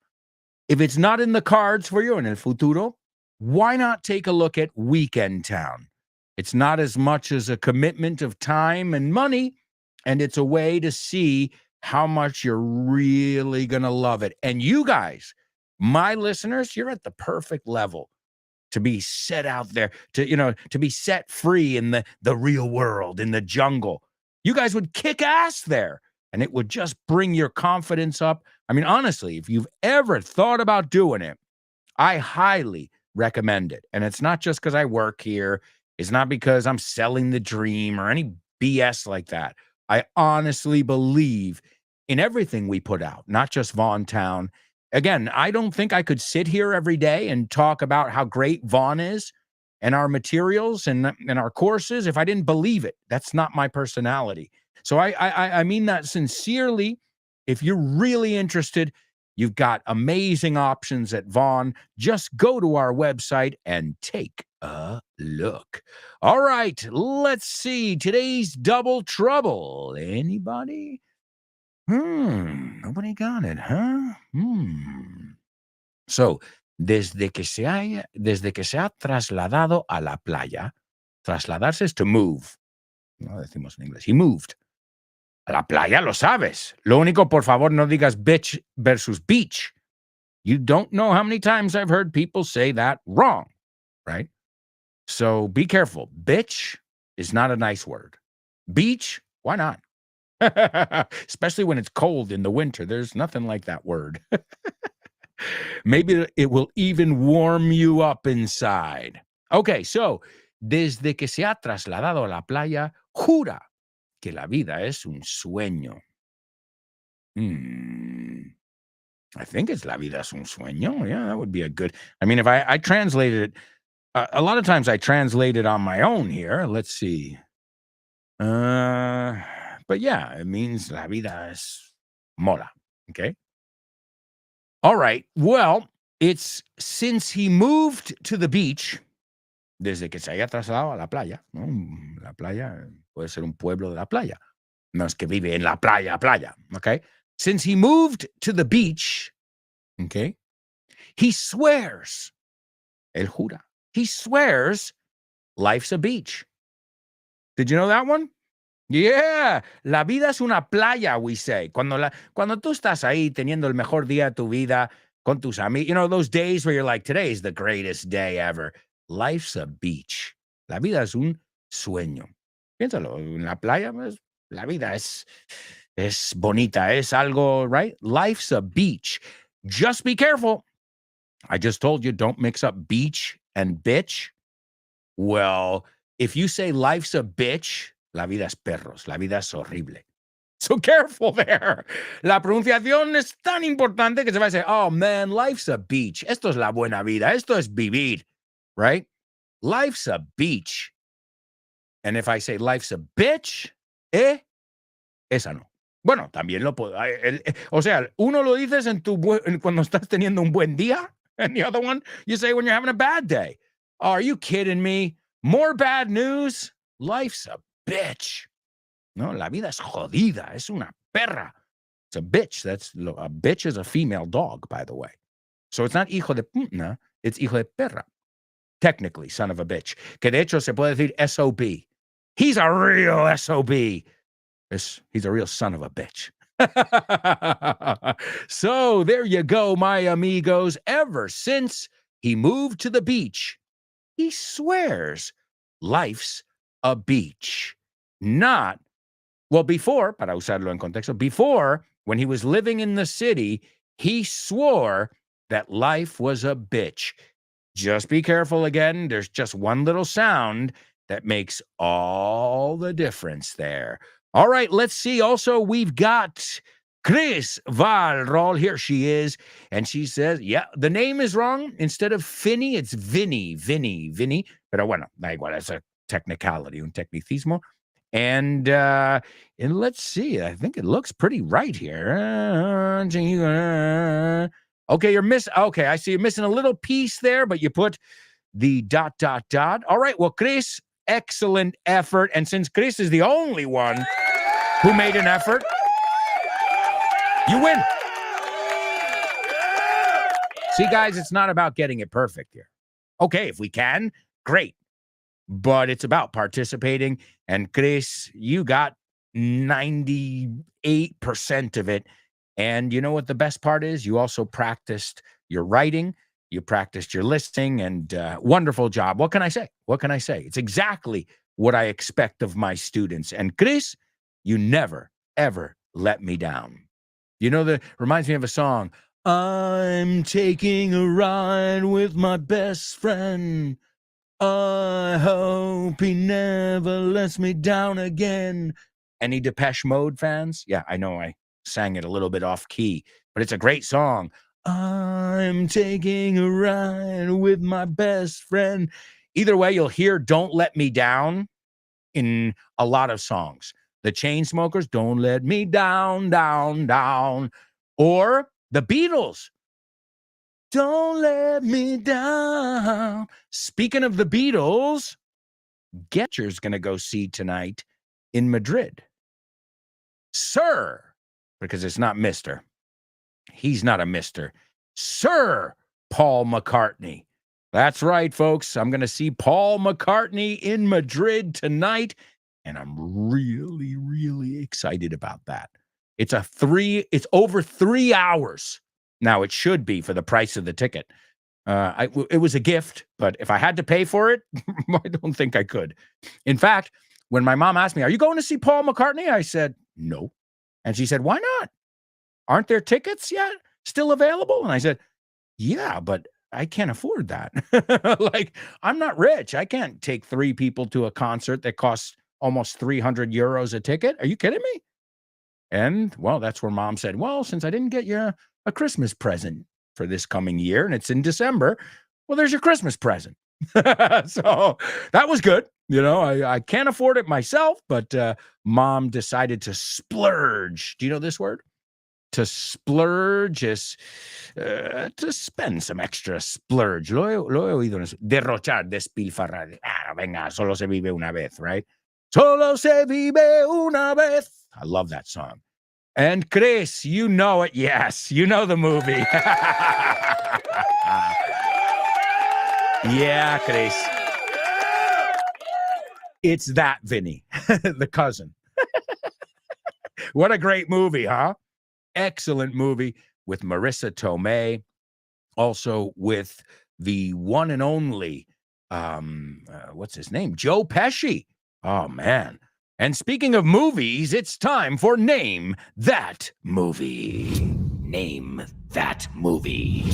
[SPEAKER 4] If it's not in the cards for you en el futuro, why not take a look at Weekend Town? It's not as much as a commitment of time and money, and it's a way to see how much you're really going to love it. And you guys, my listeners, you're at the perfect level to be set out there, to be set free in the real world, in the jungle. You guys would kick ass there, and it would just bring your confidence up. I mean, honestly, if you've ever thought about doing it, I highly recommend it. And it's not just because I work here. It's not because I'm selling the dream or any BS like that. I honestly believe in everything we put out, not just Vaughan Town. Again, I don't think I could sit here every day and talk about how great Vaughan is and our materials and our courses if I didn't believe it. That's not my personality. So I mean that sincerely. If you're really interested, you've got amazing options at Vaughan. Just go to our website and take a look. All right, let's see. Today's double trouble. Anybody? Nobody got it, huh? So, desde que se ha trasladado a la playa, trasladarse is to move. No decimos en inglés. He moved. A la playa, lo sabes. Lo único, por favor, no digas bitch versus beach. You don't know how many times I've heard people say that wrong, right? So be careful. Bitch is not a nice word. Beach, why not? Especially when it's cold in the winter. There's nothing like that word. Maybe it will even warm you up inside. Okay, so, desde que se ha trasladado a la playa, jura que la vida es un sueño. I think it's La vida es un sueño. Yeah, that would be a good. I mean, if I translated it, a lot of times I translate it on my own here. Let's see. But yeah, it means la vida es mola. Okay. All right. Well, it's since he moved to the beach, desde que se haya trasladado a la playa, ¿no? La playa puede ser un pueblo de la playa. No es que vive en la playa, okay? Since he moved to the beach, okay, he swears, él jura, he swears life's a beach. Did you know that one? Yeah, la vida es una playa, we say. Cuando tú estás ahí teniendo el mejor día de tu vida con tus amigos, you know, those days where you're like, today's the greatest day ever. Life's a beach. La vida es un sueño. Piénsalo, en la playa, pues, la vida es bonita, es algo, right? Life's a beach. Just be careful. I just told you, don't mix up beach and bitch. Well, if you say life's a bitch, la vida es perros, la vida es horrible. So careful there. La pronunciación es tan importante que se va a decir, oh man, life's a beach. Esto es la buena vida. Esto es vivir, right? Life's a beach. And if I say life's a bitch, esa no. Bueno, también lo puedo. O sea, uno lo dices cuando estás teniendo un buen día, and the other one you say when you're having a bad day. Oh, are you kidding me? More bad news? Life's a bitch. No, la vida es jodida. Es una perra. It's a bitch. A bitch is a female dog, by the way. So it's not hijo de puta, it's hijo de perra.
[SPEAKER 1] Technically, son of a bitch. Que de hecho se puede decir SOB. He's a real SOB. He's a real son of a bitch. So there you go, my amigos. Ever since he moved to the beach, he swears life's a beach. Not, well, before, para usarlo en contexto, before, when he was living in the city, he swore that life was a bitch. Just be careful again. There's just one little sound that makes all the difference there. All right, let's see. Also, we've got Chris Valrol. Here she is. And she says, yeah, the name is wrong. Instead of Finny, it's Vinny. Pero bueno, da igual. That's a technicality, un tecnicismo. And let's see. I think it looks pretty right here. Okay, you're missing. Okay, I see you're missing a little piece there, but you put the ... All right, well, Chris, excellent effort. And since Chris is the only one who made an effort, you win. See, guys, it's not about getting it perfect here. Okay, if we can, great. But it's about participating. And Chris, you got 98% of it. And you know what the best part is? You also practiced your writing. You practiced your listening, and wonderful job. What can I say? What can I say? It's exactly what I expect of my students. And Chris, you never, ever let me down. You know, that reminds me of a song. I'm taking a ride with my best friend. I hope he never lets me down again. Any Depeche Mode fans? Yeah, I know I sang it a little bit off key, but it's a great song. I'm taking a ride with my best friend. Either way, you'll hear Don't Let Me Down in a lot of songs. The Chainsmokers, Don't Let Me Down, Down, Down. Or the Beatles, Don't Let Me Down. Speaking of the Beatles, Getcher's going to go see tonight in Madrid. Sir, because it's not Mr. He's not a Mr. Sir Paul McCartney. That's right, folks. I'm going to see Paul McCartney in Madrid tonight, and I'm really, really excited about that. It's over 3 hours. Now, it should be for the price of the ticket. It was a gift, but if I had to pay for it, I don't think I could. In fact, when my mom asked me, are you going to see Paul McCartney? I said, no. And she said, why not? Aren't there tickets yet still available? And I said, yeah, but I can't afford that. Like, I'm not rich. I can't take 3 people to a concert that costs almost 300 euros a ticket. Are you kidding me? And, well, that's where Mom said, well, since I didn't get you a Christmas present for this coming year, and it's in December, well, there's your Christmas present. So that was good. You know, I can't afford it myself, but Mom decided to splurge. Do you know this word? To splurge is to spend some extra splurge. Lo he oído. Derrochar, despilfarrar. Venga, solo se vive una vez, right? Solo se vive una vez. I love that song. And Chris, you know it. Yes, you know the movie. Yeah, Chris. It's that Vinny, the cousin. What a great movie, huh? Excellent movie with Marissa Tomei. Also with the one and only, what's his name? Joe Pesci. Oh, man. And speaking of movies, it's time for Name That Movie. Name That Movie.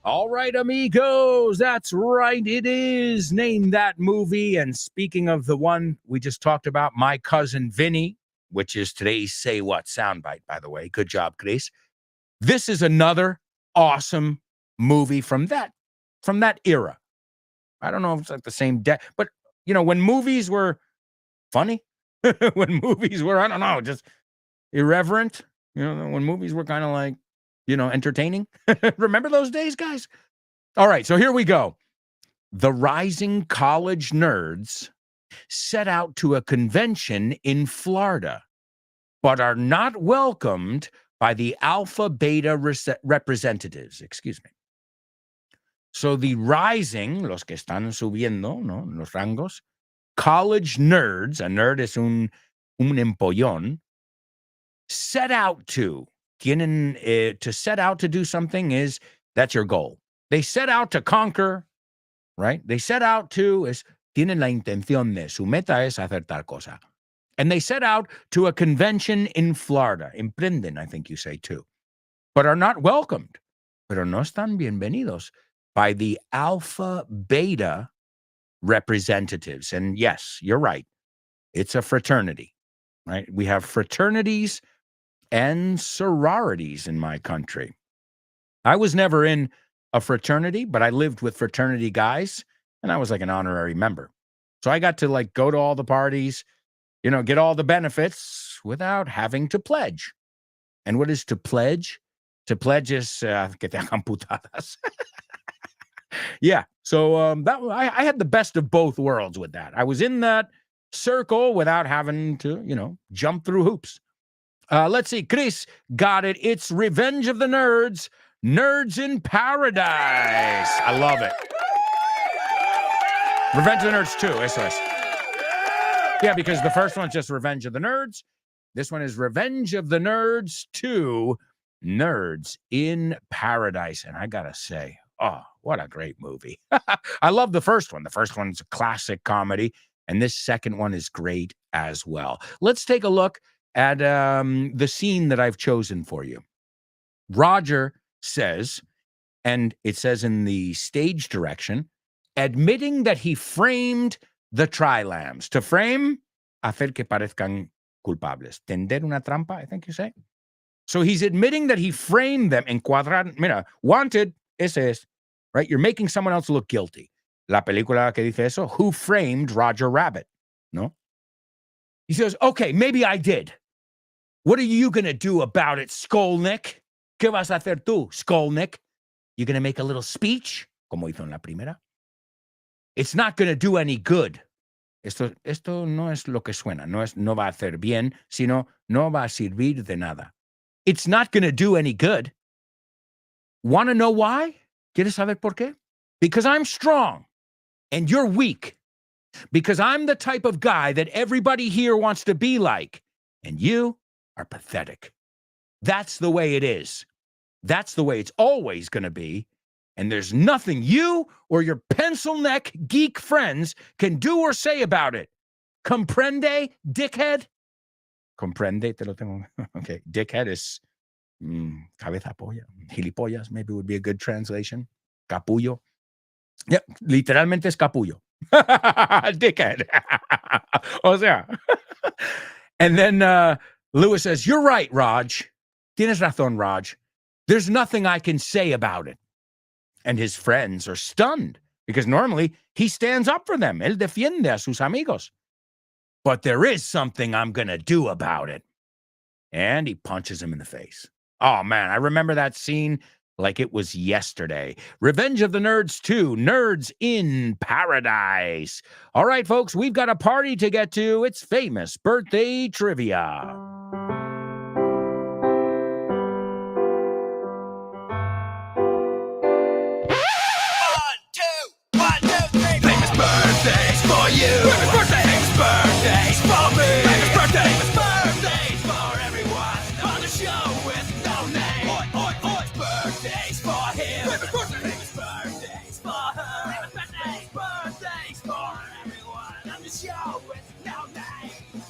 [SPEAKER 1] All right, amigos, that's right. It is Name That Movie. And speaking of the one we just talked about, My Cousin Vinny, which is today's Say What soundbite, by the way. Good job, Chris. This is another awesome movie from that era. I don't know if it's like the same day, but, you know, when movies were funny, when movies were, I don't know, just irreverent, you know, when movies were kind of like entertaining. Remember those days, guys? All right, so here we go. The rising college nerds set out to a convention in Florida, but are not welcomed by the alpha beta representatives. Excuse me. So the rising, los que están subiendo, ¿no? Los rangos, college nerds, a nerd es un empollón, set out to, to set out to do something that's your goal. They set out to conquer, right? They set out to, tienen la intención de, su meta es hacer tal cosa. And they set out to a convention in Florida, emprenden, I think you say too, but are not welcomed, pero no están bienvenidos by the alpha beta representatives. And yes, you're right. It's a fraternity, right? We have fraternities and sororities in my country. I was never in a fraternity, but I lived with fraternity guys, and I was like an honorary member. So I got to go to all the parties, get all the benefits without having to pledge. And what is to pledge? To pledge is que te hagan putadas. Yeah, so I had the best of both worlds with that. I was in that circle without having to, jump through hoops. Let's see. Chris got it. It's Revenge of the Nerds. Nerds in Paradise. I love it. Revenge of the Nerds 2. Eso es. Yeah, because the first one's just Revenge of the Nerds. This one is Revenge of the Nerds 2. Nerds in Paradise. And I gotta say, oh, what a great movie. I love the first one. The first one's a classic comedy. And this second one is great as well. Let's take a look at the scene that I've chosen for you. Roger says, and it says in the stage direction, admitting that he framed the Tri-Lambs. To frame, hacer que parezcan culpables. Tender una trampa, I think you say. So he's admitting that he framed them. Encuadrar, mira, wanted, ese es, right? You're making someone else look guilty. La película que dice eso, Who Framed Roger Rabbit? No? He says, okay, maybe I did. What are you going to do about it, Skolnick? ¿Qué vas a hacer tú, Skolnick? You're going to make a little speech, como hizo en la primera? It's not going to do any good. Esto no es lo que suena. No va a hacer bien, sino no va a servir de nada. It's not going to do any good. Want to know why? ¿Quieres saber por qué? Because I'm strong and you're weak. Because I'm the type of guy that everybody here wants to be like. And you are pathetic. That's the way it is. That's the way it's always going to be. And there's nothing you or your pencil neck geek friends can do or say about it. Comprende, dickhead? Comprende, te lo tengo. Okay, dickhead is cabeza polla. Gilipollas maybe would be a good translation. Capullo. Yeah, literalmente es capullo. Dickhead. O sea. And then Lewis says, you're right, Raj. Tienes razón, Raj. There's nothing I can say about it. And his friends are stunned because normally he stands up for them. Él defiende a sus amigos. But there is something I'm going to do about it. And he punches him in the face. Oh, man, I remember that scene like it was yesterday. Revenge of the Nerds 2, Nerds in Paradise. All right, folks, we've got a party to get to. It's famous birthday trivia.
[SPEAKER 3] Birthdays for you. Famous birthdays. Birthdays for me. Famous birthdays. Birthdays for everyone on the show with no name. Oi, oi, oi. Birthdays for him. Famous birthdays. Birthdays for her. Famous birthdays. Birthdays for everyone on the show with no name.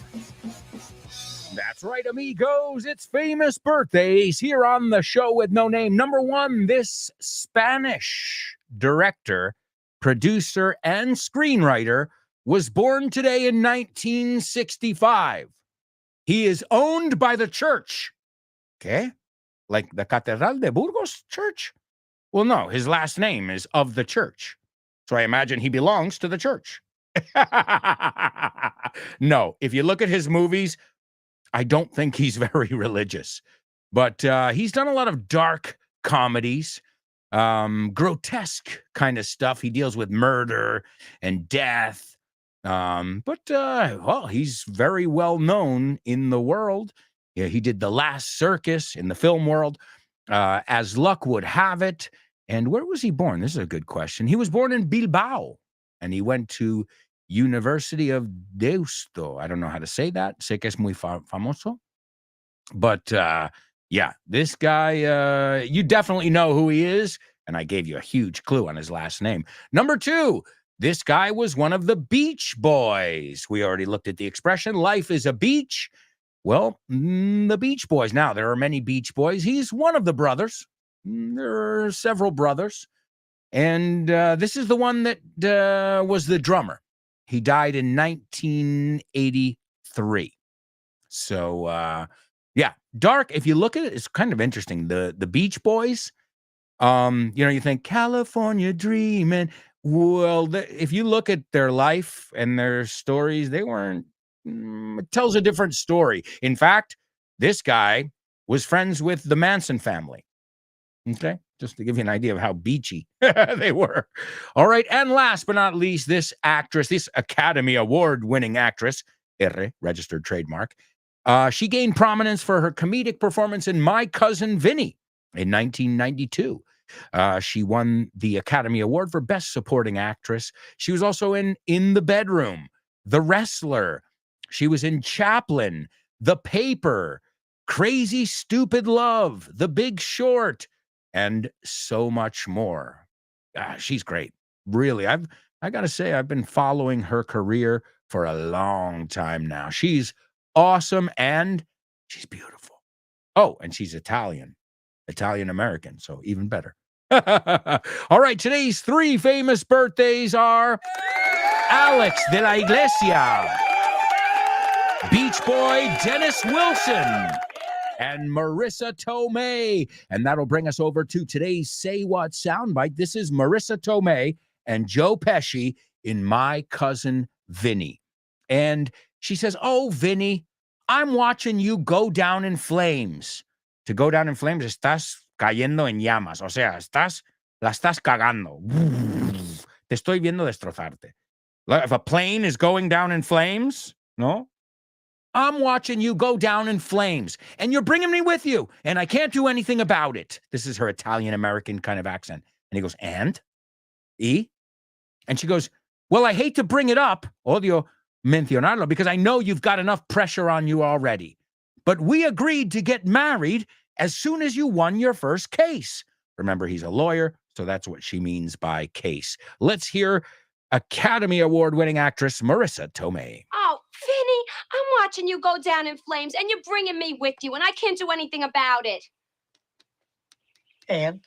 [SPEAKER 1] That's right, amigos. It's famous birthdays here on the show with no name. Number one, this Spanish director, producer, and screenwriter was born today in 1965. He is owned by the church. Okay? Like the Catedral de Burgos church? Well, no, his last name is of the church. So I imagine he belongs to the church. No, if you look at his movies, I don't think he's very religious. But he's done a lot of dark comedies, grotesque kind of stuff. He deals with murder and death. Well, he's very well known in the world. Yeah, he did The Last Circus in the film world, As Luck Would Have It. And where was he born? This is a good question. He was born in Bilbao, and he went to University of Deusto. I don't know how to say that. Sé que es muy famoso. But yeah, this guy, you definitely know who he is. And I gave you a huge clue on his last name. Number 2, this guy was one of the Beach Boys. We already looked at the expression, life is a beach. Well, the Beach Boys. Now, there are many Beach Boys. He's one of the brothers. There are several brothers. And this is the one that was the drummer. He died in 1983. So, yeah, dark. If you look at it, it's kind of interesting. The Beach Boys, you think California Dreamin'. Well, if you look at their life and their stories, they weren't. It tells a different story. In fact, this guy was friends with the Manson family. Okay, just to give you an idea of how beachy they were. All right, and last but not least, this actress, this Academy Award-winning actress, R, registered trademark, she gained prominence for her comedic performance in My Cousin Vinny in 1992. She won the Academy Award for Best Supporting Actress. She was also in the Bedroom, The Wrestler. She was in Chaplin, The Paper, Crazy Stupid Love, The Big Short, and so much more. She's great. Really, I got to say, I've been following her career for a long time now. She's awesome, and she's beautiful. Oh, and she's Italian-American, so even better. All right, today's 3 famous birthdays are Alex de la Iglesia, Beach Boy Dennis Wilson, and Marissa Tomei. And that'll bring us over to today's Say What soundbite. This is Marissa Tomei and Joe Pesci in My Cousin Vinny. And she says, "Oh, Vinny, I'm watching you go down in flames." To go down in flames, estás cayendo en llamas. O sea, la estás cagando. Te estoy viendo destrozarte. If a plane is going down in flames, no? I'm watching you go down in flames, and you're bringing me with you, and I can't do anything about it. This is her Italian-American kind of accent. And he goes, "And? Y?" And she goes, "Well, I hate to bring it up, odio mencionarlo, because I know you've got enough pressure on you already. But we agreed to get married as soon as you won your first case." Remember, he's a lawyer, so that's what she means by case. Let's hear Academy Award-winning actress Marissa Tomei.
[SPEAKER 11] Oh, Vinny, I'm watching you go down in flames, and you're bringing me with you, and I can't do anything about it.
[SPEAKER 12] And?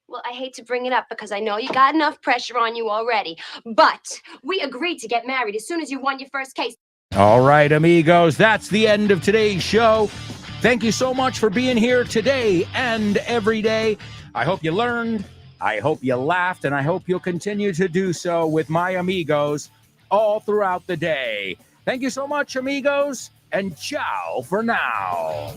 [SPEAKER 11] Well, I hate to bring it up because I know you got enough pressure on you already. But we agreed to get married as soon as you won your first case.
[SPEAKER 1] All right, amigos, that's the end of today's show. Thank you so much for being here today and every day. I hope you learned, I hope you laughed, and I hope you'll continue to do so with my amigos all throughout the day. Thank you so much, amigos, and ciao for now.